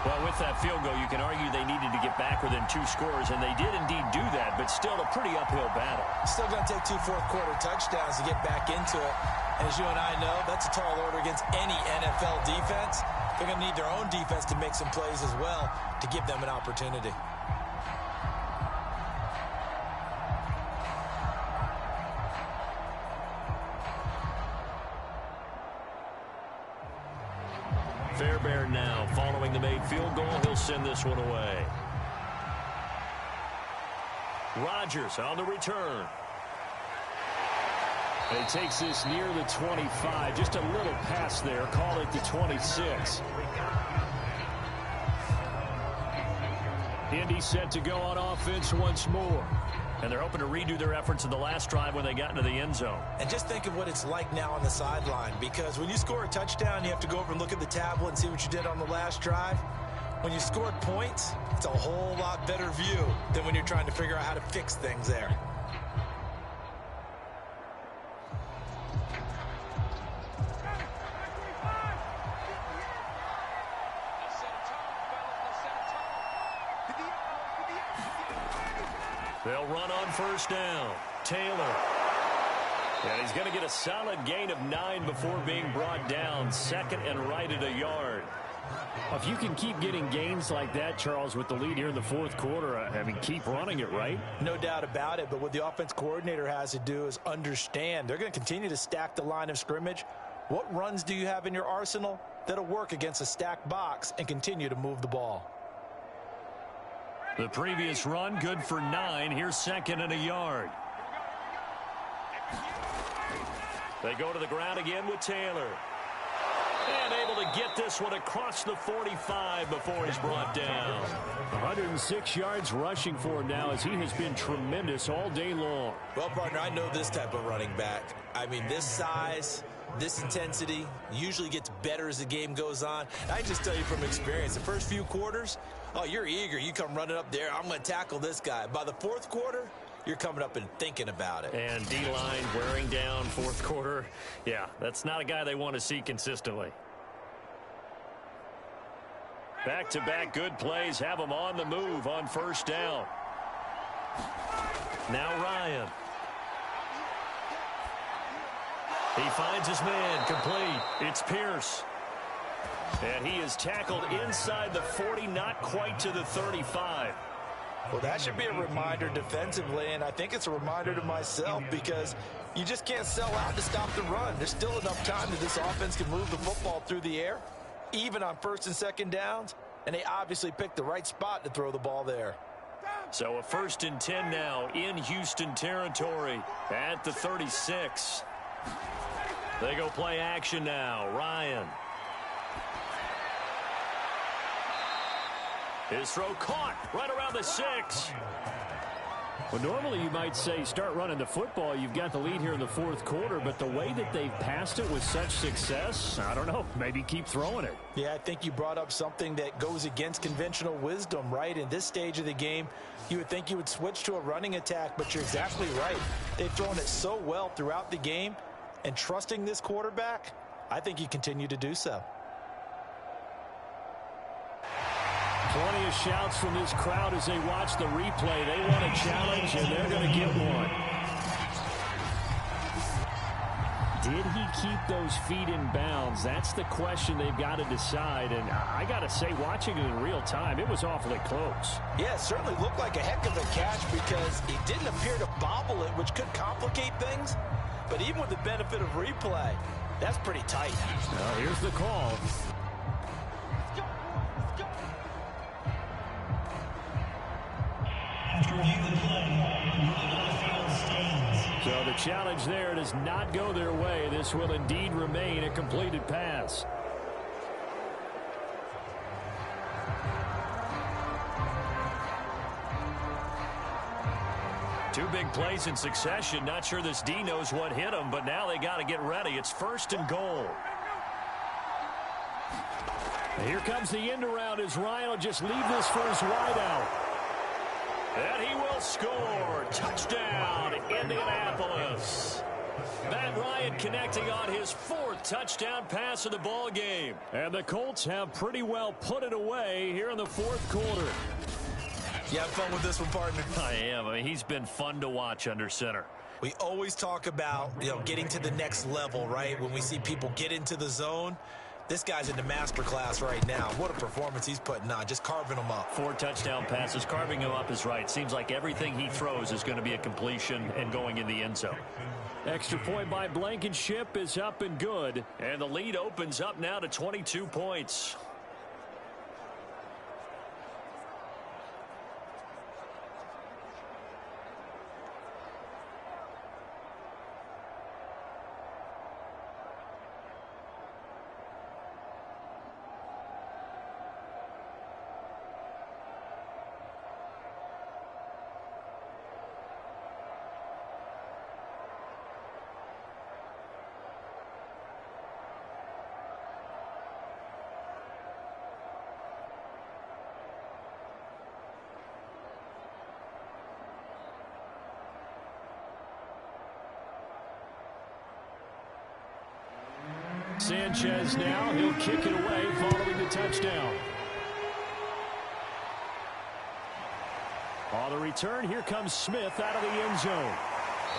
Well, with that field goal, you can argue they needed to get back within 2 scores, and they did indeed do that, but still a pretty uphill battle. Still going to take 2 fourth-quarter touchdowns to get back into it. And as you and I know, that's a tall order against any NFL defense. They're going to need their own defense to make some plays as well to give them an opportunity. Fairbairn now following the made field goal. He'll send this one away. Rodgers on the return. And he takes this near the 25. Just a little pass there. Call it the 26. Indy set to go on offense once more. And they're hoping to redo their efforts in the last drive when they got into the end zone. And just think of what it's like now on the sideline, because when you score a touchdown, you have to go over and look at the tablet and see what you did on the last drive. When you scored points, it's a whole lot better view than when you're trying to figure out how to fix things there. They'll run on first down. Taylor. And he's going to get a solid gain of 9 before being brought down. Second and right at a yard. If you can keep getting gains like that, Charles, with the lead here in the fourth quarter, I mean, keep running it, right? No doubt about it, but what the offense coordinator has to do is understand. They're going to continue to stack the line of scrimmage. What runs do you have in your arsenal that'll work against a stacked box and continue to move the ball? The previous run, good for 9. Here's second and a yard. They go to the ground again with Taylor. And able to get this one across the 45 before he's brought down. 106 yards rushing for him now as he has been tremendous all day long. Well, partner, I know this type of running back. I mean, this size, this intensity usually gets better as the game goes on. I can just tell you from experience, the first few quarters, oh, you're eager. You come running up there, I'm going to tackle this guy. By the fourth quarter, you're coming up and thinking about it. And D-line wearing down fourth quarter. Yeah, that's not a guy they want to see consistently. Back-to-back good plays have him on the move on first down. Now Ryan. He finds his man complete. It's Pierce. And he is tackled inside the 40, not quite to the 35. Well, that should be a reminder defensively, and I think it's a reminder to myself because you just can't sell out to stop the run. There's still enough time that this offense can move the football through the air, even on first and second downs, and they obviously picked the right spot to throw the ball there. So a 1st and 10 now in Houston territory at the 36. They go play action now. Ryan. His throw caught right around the 6. Well, normally you might say start running the football. You've got the lead here in the fourth quarter, but the way that they've passed it with such success, I don't know, maybe keep throwing it. Yeah, I think you brought up something that goes against conventional wisdom, right? In this stage of the game, you would think you would switch to a running attack, but you're exactly right. They've thrown it so well throughout the game, and trusting this quarterback, I think you continue to do so. Plenty of shouts from this crowd as they watch the replay. They want a challenge, and they're going to get one. Did he keep those feet in bounds? That's the question they've got to decide. And I got to say, watching it in real time, it was awfully close. Yeah, it certainly looked like a heck of a catch because he didn't appear to bobble it, which could complicate things. But even with the benefit of replay, that's pretty tight. Now, here's the call. So the challenge there does not go their way. This will indeed remain a completed pass. Two big plays in succession. Not sure this D knows what hit him, but now they got to get ready. It's 1st and goal. Here comes the end around as Ryan will just leave this for his wideout. And he will score. Touchdown, Indianapolis. Matt Ryan connecting on his 4th touchdown pass of the ball game. And the Colts have pretty well put it away here in the fourth quarter. You have fun with this one, partner? I am. I mean, he's been fun to watch under center. We always talk about, getting to the next level, right? When we see people get into the zone, this guy's in the master class right now. What a performance he's putting on, just carving them up. 4 touchdown passes. Carving him up is right. Seems like everything he throws is going to be a completion and going in the end zone. Extra point by Blankenship is up and good. And the lead opens up now to 22 points. Sanchez now, he'll kick it away following the touchdown. On the return, here comes Smith out of the end zone.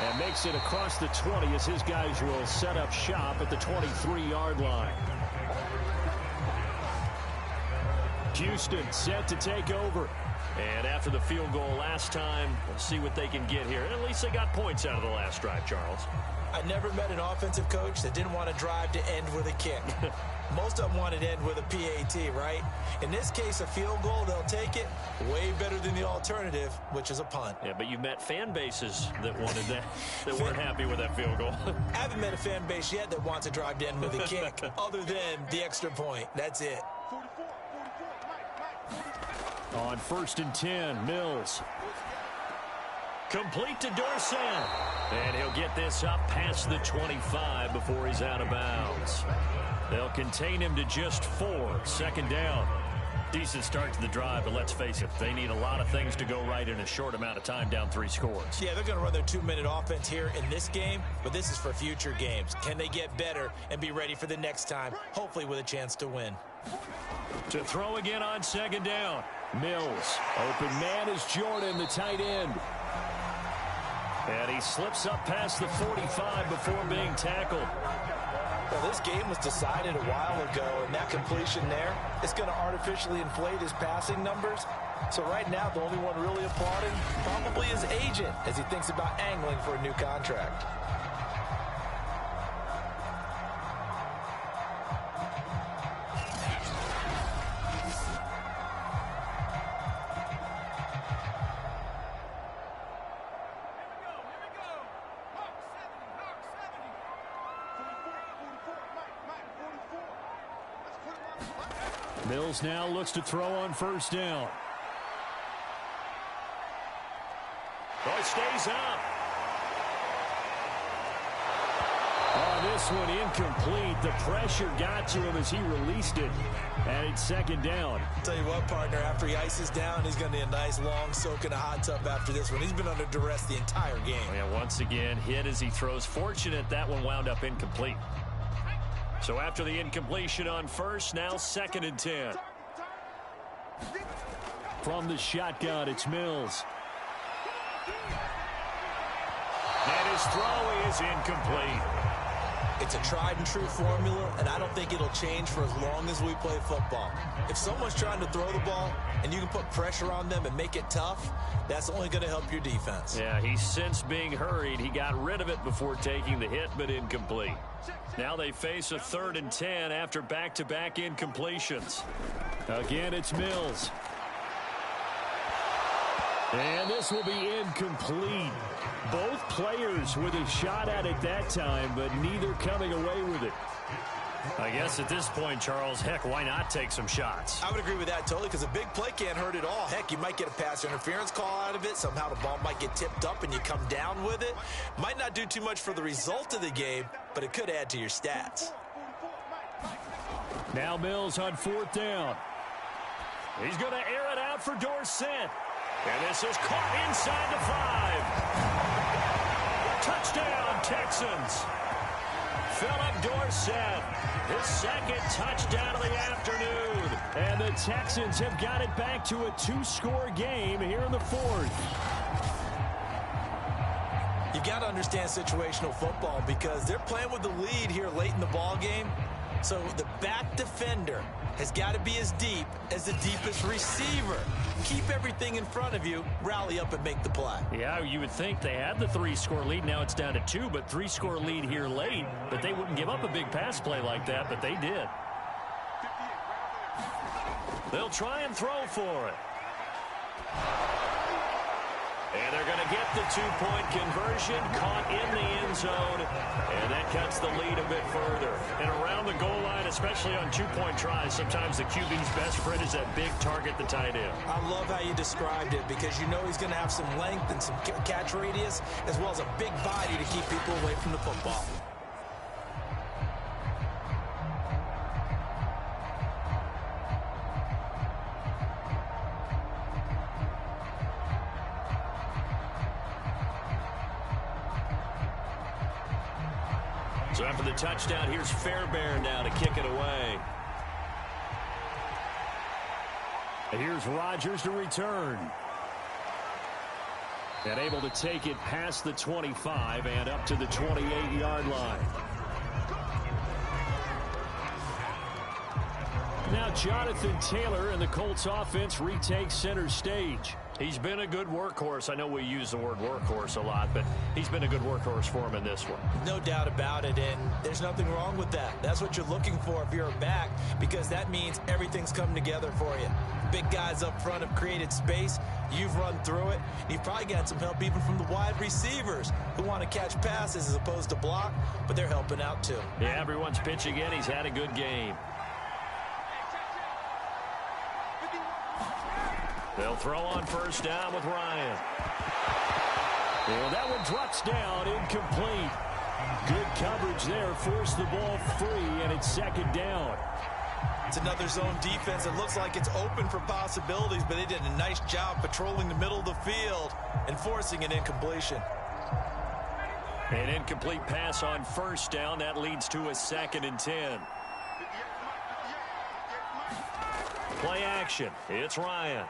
And makes it across the 20 as his guys will set up shop at the 23-yard line. Houston set to take over. And after the field goal last time, we'll see what they can get here. And at least they got points out of the last drive, Charles. I never met an offensive coach that didn't want to drive to end with a kick. Most of them wanted to end with a PAT, right? In this case, a field goal, they'll take it. Way better than the alternative, which is a punt. Yeah, but you've met fan bases that wanted that, that weren't happy with that field goal. I haven't met a fan base yet that wants to drive to end with a kick, other than the extra point. That's it. On 1st and 10, Mills. Complete to Dorsett. And he'll get this up past the 25 before he's out of bounds. They'll contain him to just 4. 2nd down. Decent start to the drive, but let's face it, they need a lot of things to go right in a short amount of time, down 3 scores. Yeah, they're going to run their 2-minute offense here in this game, but this is for future games. Can they get better and be ready for the next time, hopefully with a chance to win? To throw again on 2nd down. Mills. Open man is Jordan, the tight end. And he slips up past the 45 before being tackled. Well, this game was decided a while ago, and that completion there is going to artificially inflate his passing numbers. So right now, the only one really applauding probably his agent as he thinks about angling for a new contract. Mills now looks to throw on 1st down. Oh, it stays up. Oh, this one incomplete. The pressure got to him as he released it. And it's 2nd down. Tell you what, partner, after he ices down, he's going to need a nice long soak in a hot tub after this one. He's been under duress the entire game. Oh, yeah, once again, hit as he throws. Fortunate that one wound up incomplete. So after the incompletion on 1st, now 2nd and 10. From the shotgun, it's Mills. And his throw is incomplete. It's a tried and true formula, and I don't think it'll change for as long as we play football. If someone's trying to throw the ball and you can put pressure on them and make it tough, that's only going to help your defense. Yeah, he's since being hurried. He got rid of it before taking the hit, but incomplete. Now they face a 3rd and 10 after back-to-back incompletions. Again, it's Mills. And this will be incomplete. Both players with a shot at it that time, but neither coming away with it. I guess at this point, Charles, heck, why not take some shots? I would agree with that totally, because a big play can't hurt at all. Heck, you might get a pass interference call out of it. Somehow the ball might get tipped up and you come down with it. Might not do too much for the result of the game, but it could add to your stats. Now Mills on 4th down. He's going to air it out for Dorsett. And this is caught inside the 5. Touchdown, Texans. Philip Dorsett, his 2nd touchdown of the afternoon. And the Texans have got it back to a 2-score game here in the 4th. You've got to understand situational football because they're playing with the lead here late in the ball game. So the back defender has got to be as deep as the deepest receiver. Keep everything in front of you, rally up and make the play. Yeah, you would think they had the 3-score lead. Now it's down to 2, but 3-score lead here late. But they wouldn't give up a big pass play like that, but they did. They'll try and throw for it. And they're going to get the 2-point conversion, caught in the end zone, and that cuts the lead a bit further. And around the goal line, especially on 2-point tries, sometimes the QB's best friend is that big target, the tight end. I love how you described it because you know he's going to have some length and some catch radius as well as a big body to keep people away from the football. So after the touchdown, here's Fairbairn now to kick it away. And here's Rodgers to return. And able to take it past the 25 and up to the 28-yard line. Now Jonathan Taylor and the Colts offense retakes center stage. He's been a good workhorse. I know we use the word workhorse a lot, but he's been a good workhorse for him in this one. No doubt about it, and there's nothing wrong with that. That's what you're looking for if you're a back, because that means everything's come together for you. Big guys up front have created space. You've run through it. You've probably got some help even from the wide receivers who want to catch passes as opposed to block, but they're helping out too. Yeah, everyone's pitching in. He's had a good game. They'll throw on first down with Ryan. And that one drops down, incomplete. Good coverage there, forced the ball free, and it's second down. It's another zone defense. It looks like it's open for possibilities, but they did a nice job patrolling the middle of the field and forcing an incompletion. An incomplete pass on first down. That leads to a 2nd and 10. Play action. It's Ryan.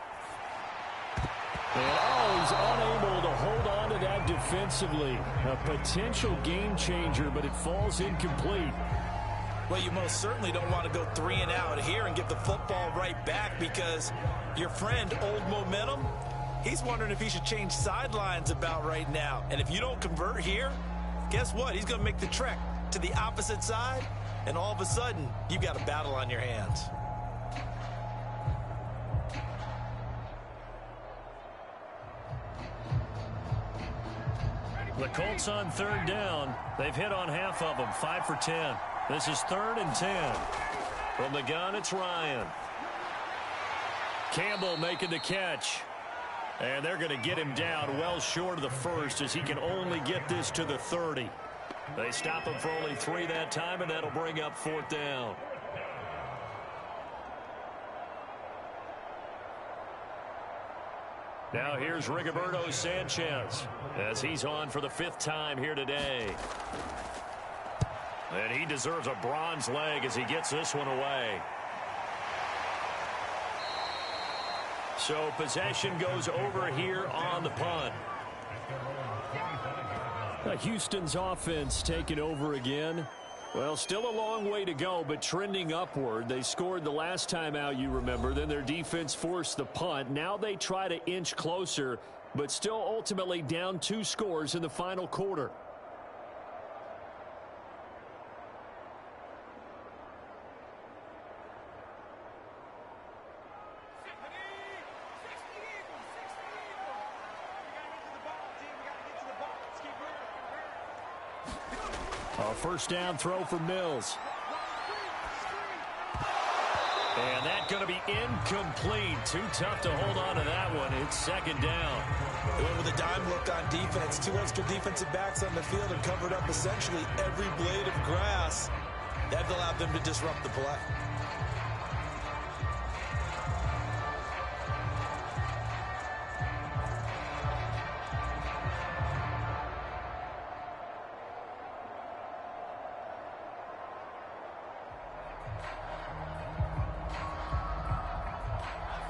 And he's unable to hold on to that defensively. A potential game changer, but it falls incomplete. Well, you most certainly don't want to go 3 and out here and get the football right back, because your friend, Old Momentum, he's wondering if he should change sidelines about right now. And if you don't convert here, guess what? He's going to make the trek to the opposite side, and all of a sudden, you've got a battle on your hands. The Colts on third down. They've hit on half of them, 5 for 10. This is 3rd and 10. From the gun, it's Ryan. Campbell making the catch. And they're going to get him down well short of the first, as he can only get this to the 30. They stop him for only 3 that time, and that'll bring up 4th down. Now here's Rigoberto Sanchez as he's on for the 5th time here today. And he deserves a bronze leg as he gets this one away. So possession goes over here on the punt. Houston's offense taking over again. Well, still a long way to go, but trending upward. They scored the last time out, you remember. Then their defense forced the punt. Now they try to inch closer, but still ultimately down 2 scores in the final quarter. A first down throw for Mills. And that's going to be incomplete. Too tough to hold on to that one. It's 2nd down. They went with a dime look on defense. 2 extra defensive backs on the field and covered up essentially every blade of grass. That allowed them to disrupt the play.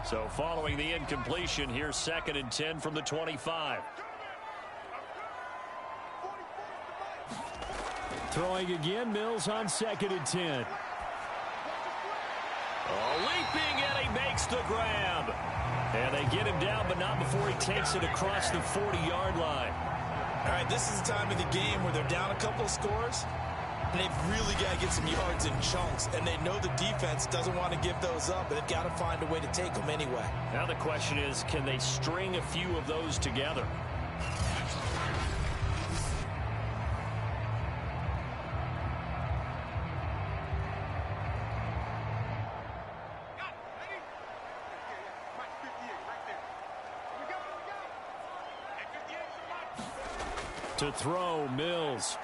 So following the incompletion, here's 2nd and 10 from the 25. Throwing again, Mills on 2nd and 10. Leaping, and he makes the grab. And they get him down, but not before he takes it across the 40-yard line. All right, this is the time of the game where they're down a couple of scores, and they've really got to get some yards in chunks, and they know the defense doesn't want to give those up, but they've got to find a way to take them anyway. Now the question is, can they string a few of those together? To throw, Mills.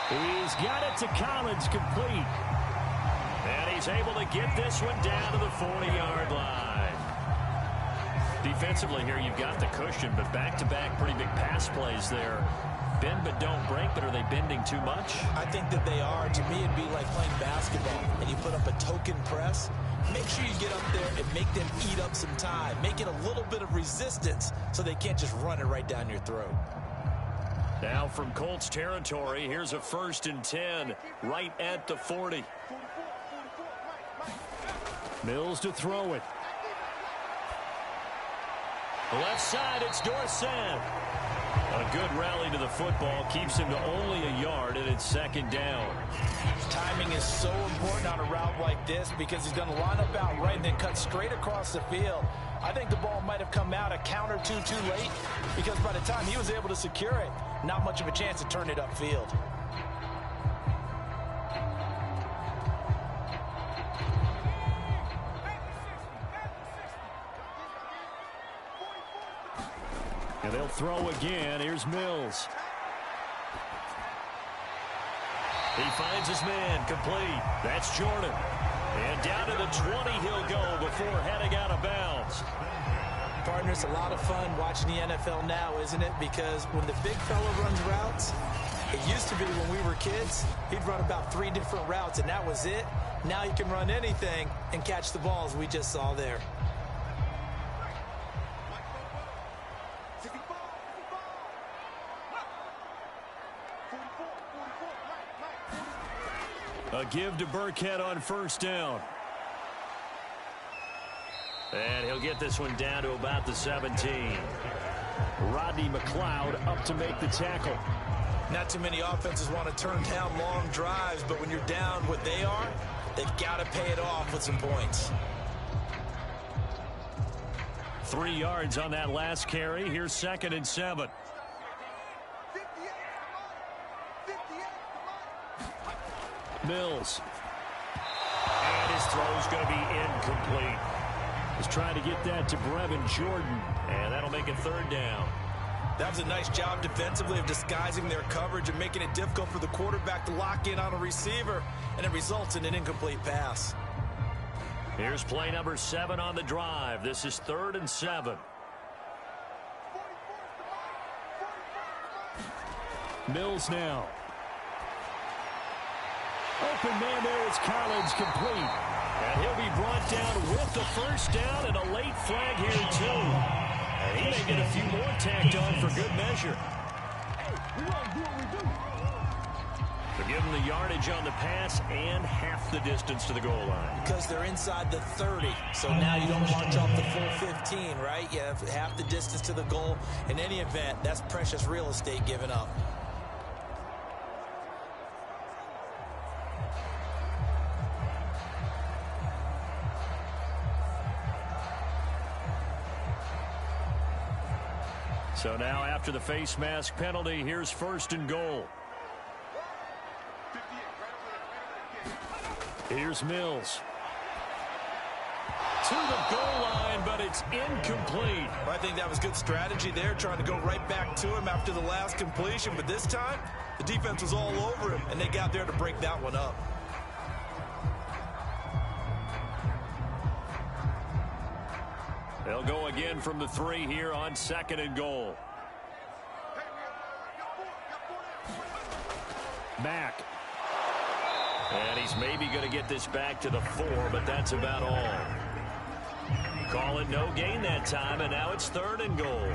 He's got it to Collins, complete. And he's able to get this one down to the 40-yard line. Defensively here, you've got the cushion, but back-to-back pretty big pass plays there. bend but don't break, but are they bending too much? I think that they are. To me, it'd be like playing basketball, and you put up a token press. Make sure you get up there and make them eat up some time. Make it a little bit of resistance so they can't just run it right down your throat. Now from Colts territory, here's a 1st and 10 right at the 40. Mills to throw it. Left side, it's Dorsett. A good rally to the football keeps him to only a yard, and it's 2nd down. Timing is so important on a route like this because he's going to line up out right and then cut straight across the field. I think the ball might have come out a count or two too late because by the time he was able to secure it, not much of a chance to turn it upfield. And they'll throw again. Here's Mills. He finds his man, complete. That's Jordan. And down to the 20 he'll go before heading out of bounds. Partner, it's a lot of fun watching the NFL now, isn't it? Because when the big fella runs routes, it used to be when we were kids, he'd run about 3 different routes, and that was it. Now he can run anything and catch the balls we just saw there. A give to Burkhead on 1st down. And he'll get this one down to about the 17. Rodney McLeod up to make the tackle. Not too many offenses want to turn down long drives, but when you're down what they are, they've got to pay it off with some points. 3 yards on that last carry. Here's 2nd and 7. Mills. And his throw's going to be incomplete. He's trying to get that to Brevin Jordan. And that'll make it 3rd down. That was a nice job defensively of disguising their coverage and making it difficult for the quarterback to lock in on a receiver, and it results in an incomplete pass. Here's play number 7 on the drive. This is 3rd and 7. Mills now. Open man there is Collins, complete. And he'll be brought down with the 1st down and a late flag here, too. And he may get a few more tacked on for good measure. They're giving the yardage on the pass and half the distance to the goal line. Because they're inside the 30, so now you don't march off the full 15, right? You have half the distance to the goal. In any event, that's precious real estate given up. So now after the face mask penalty, here's 1st and goal. Here's Mills. To the goal line, but it's incomplete. I think that was good strategy there, trying to go right back to him after the last completion. But this time, the defense was all over him, and they got there to break that one up. They'll go again from the 3 here on 2nd and goal. Back. And he's maybe going to get this back to the 4, but that's about all. Call it no gain that time, and now it's 3rd and goal.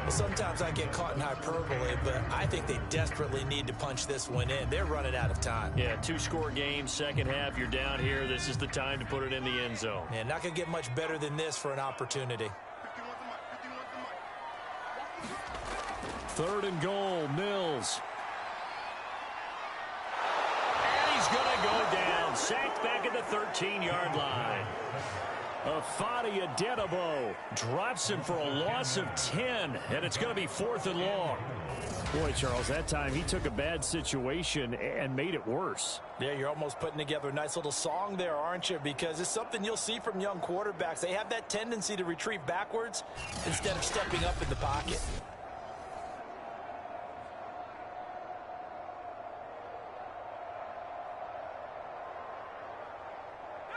Well, sometimes I get caught in hyperbole, but I think they desperately need to punch this one in. They're running out of time. Yeah, 2-score game, second half, you're down here. This is the time to put it in the end zone. Yeah, not going to get much better than this for an opportunity. 3rd and goal, Mills. And he's going to go down. Sacked back at the 13-yard line. Afadi Adenabo drops him for a loss of 10, and it's going to be 4th and long. Boy, Charles, that time he took a bad situation and made it worse. Yeah, you're almost putting together a nice little song there, aren't you? Because it's something you'll see from young quarterbacks. They have that tendency to retreat backwards instead of stepping up in the pocket.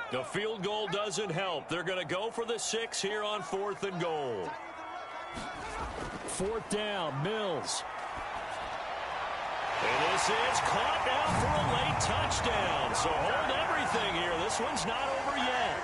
The field goal doesn't help. They're going to go for the 6 here on 4th and goal. 4th down, Mills. And this is caught now for a late touchdown. So hold everything here. This one's not over yet.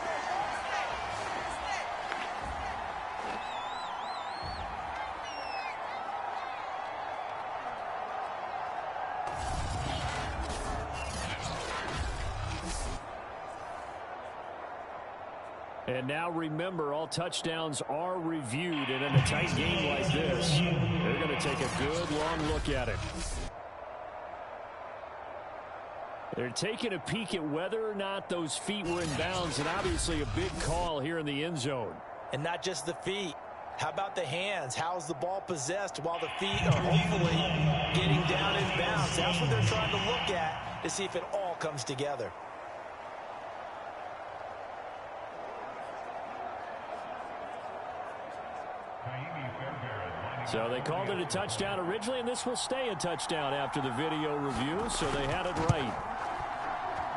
And now remember, all touchdowns are reviewed, and in a tight game like this, they're going to take a good long look at it. They're taking a peek at whether or not those feet were in bounds, and obviously a big call here in the end zone. And not just the feet. How about the hands? How's the ball possessed while the feet are hopefully getting down in bounds? That's what they're trying to look at to see if it all comes together. So they called it a touchdown originally, and this will stay a touchdown after the video review, so they had it right.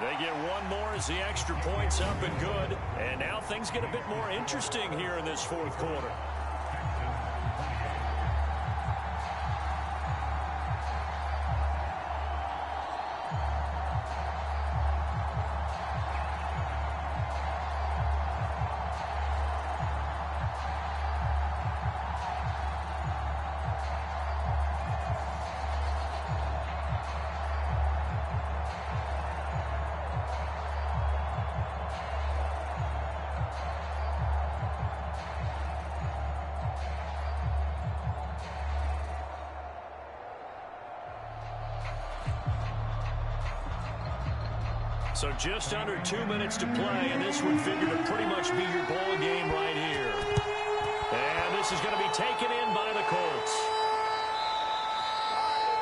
They get one more as the extra point's up and good, and now things get a bit more interesting here in this fourth quarter. So just under 2 minutes to play, and this would figure to pretty much be your ball game right here. And this is going to be taken in by the Colts.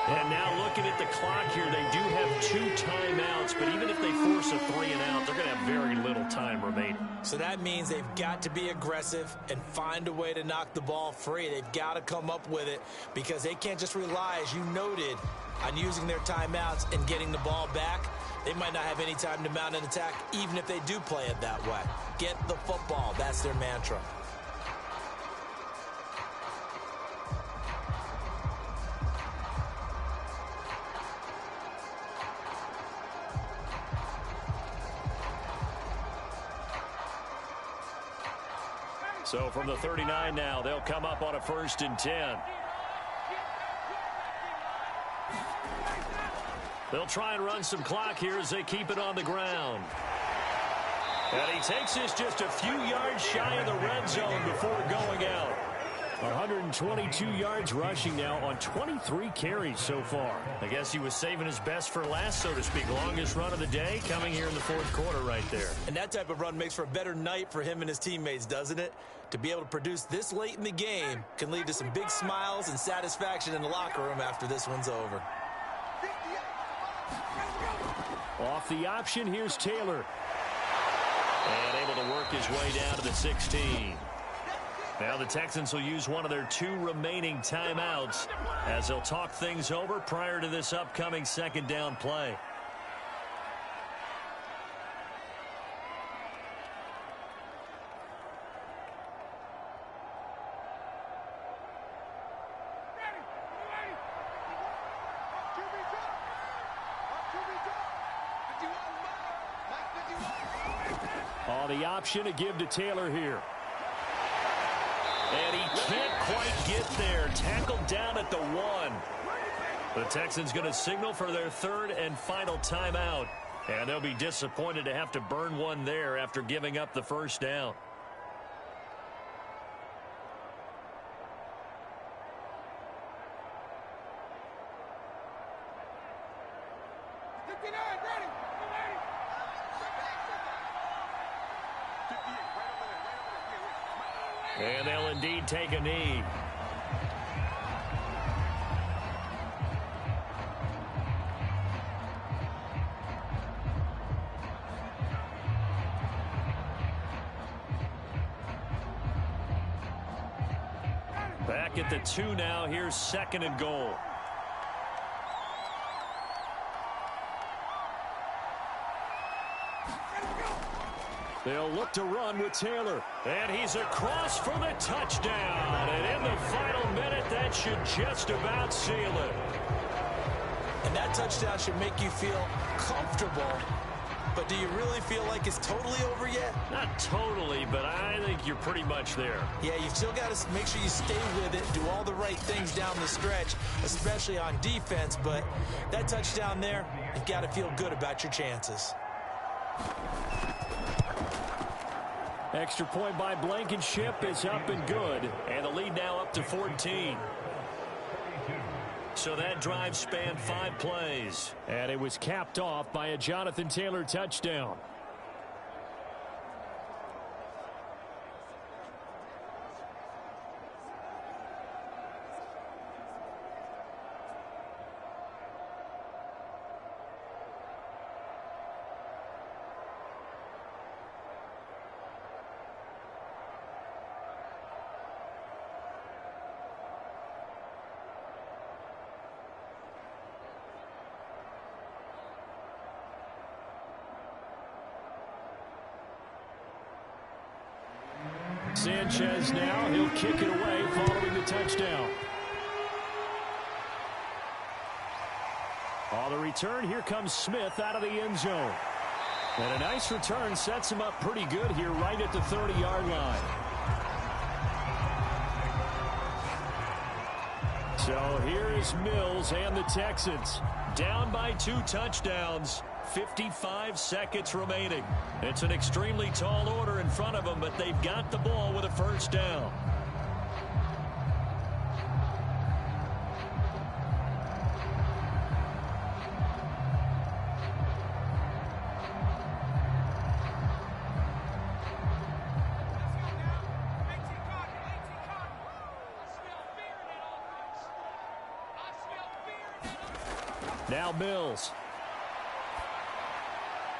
And now looking at the clock here, they do have 2 timeouts, but even if they force a 3 and out, they're going to have very little time remaining. So that means they've got to be aggressive and find a way to knock the ball free. They've got to come up with it because they can't just rely, as you noted, on using their timeouts and getting the ball back. They might not have any time to mount an attack, even if they do play it that way. Get the football. That's their mantra. So from the 39 now, they'll come up on a 1st and 10. They'll try and run some clock here as they keep it on the ground. And he takes this just a few yards shy of the red zone before going out. 122 yards rushing now on 23 carries so far. I guess he was saving his best for last, so to speak. Longest run of the day coming here in the fourth quarter right there. And that type of run makes for a better night for him and his teammates, doesn't it? To be able to produce this late in the game can lead to some big smiles and satisfaction in the locker room after this one's over. Off the option, here's Taylor. And able to work his way down to the 16. Now the Texans will use one of their 2 remaining timeouts as they'll talk things over prior to this upcoming 2nd down play. On the option, a give to Taylor here. And he can't quite get there. Tackled down at the 1. The Texans going to signal for their 3rd and final timeout. And they'll be disappointed to have to burn one there after giving up the 1st down. And they'll indeed take a knee. Back at the 2 now. Here's 2nd and goal. They'll look to run with Taylor. And he's across for the touchdown. And in the final minute, that should just about seal it. And that touchdown should make you feel comfortable. But do you really feel like it's totally over yet? Not totally, but I think you're pretty much there. Yeah, you've still got to make sure you stay with it, do all the right things down the stretch, especially on defense. But that touchdown there, you've got to feel good about your chances. Extra point by Blankenship is up and good. And the lead now up to 14. So that drive spanned 5 plays. And it was capped off by a Jonathan Taylor touchdown. Sanchez now, he'll kick it away following the touchdown. On the return, here comes Smith out of the end zone. And a nice return sets him up pretty good here right at the 30-yard line. So here is Mills and the Texans down by 2 touchdowns. 55 seconds remaining. It's an extremely tall order in front of them, but they've got the ball with a first down. Now Mills.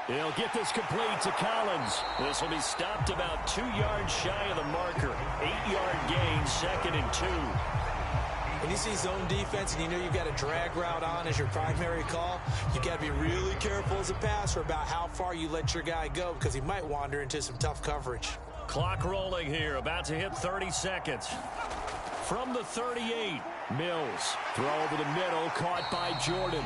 He'll get this complete to Collins. This will be stopped about 2 yards shy of the marker. 8-yard gain, 2nd and 2. When you see zone defense and you know you've got a drag route on as your primary call, you've got to be really careful as a passer about how far you let your guy go because he might wander into some tough coverage. Clock rolling here, about to hit 30 seconds. From the 38, Mills. Throw over the middle, caught by Jordan.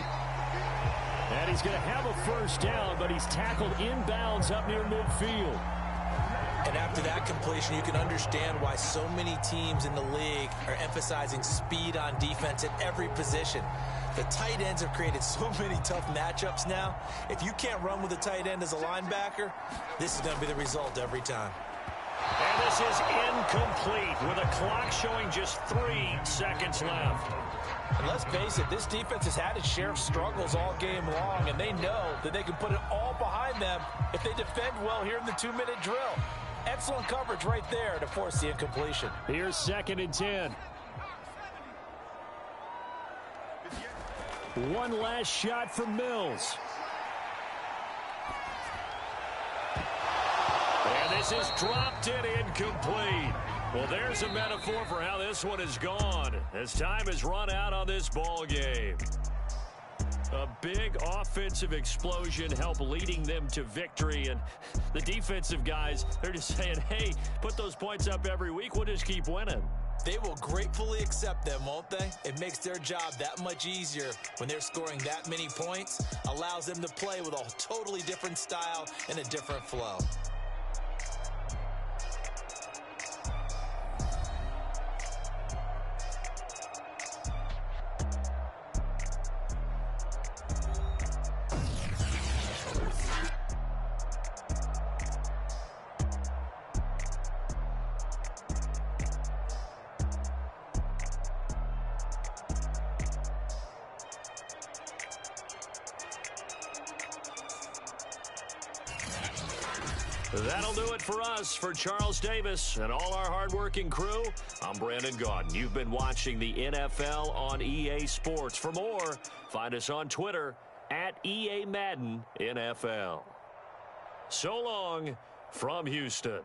And he's going to have a first down, but he's tackled inbounds up near midfield. And after that completion, you can understand why so many teams in the league are emphasizing speed on defense at every position. The tight ends have created so many tough matchups now. If you can't run with a tight end as a linebacker, this is going to be the result every time. And this is incomplete with a clock showing just 3 seconds left. And let's face it, this defense has had its share of struggles all game long, and they know that they can put it all behind them if they defend well here in the 2-minute drill. Excellent coverage right there to force the incompletion. Here's 2nd and 10. One last shot for Mills. And this is dropped in incomplete. Well, there's a metaphor for how this one is gone as time has run out on this ball game. A big offensive explosion helped leading them to victory, and the defensive guys, they're just saying, hey, put those points up every week, we'll just keep winning. They will gratefully accept them, won't they? It makes their job that much easier when they're scoring that many points, allows them to play with a totally different style and a different flow. That'll do it for us. For Charles Davis and all our hardworking crew, I'm Brandon Gaudin. You've been watching the NFL on EA Sports. For more, find us on Twitter at EA Madden NFL. So long from Houston.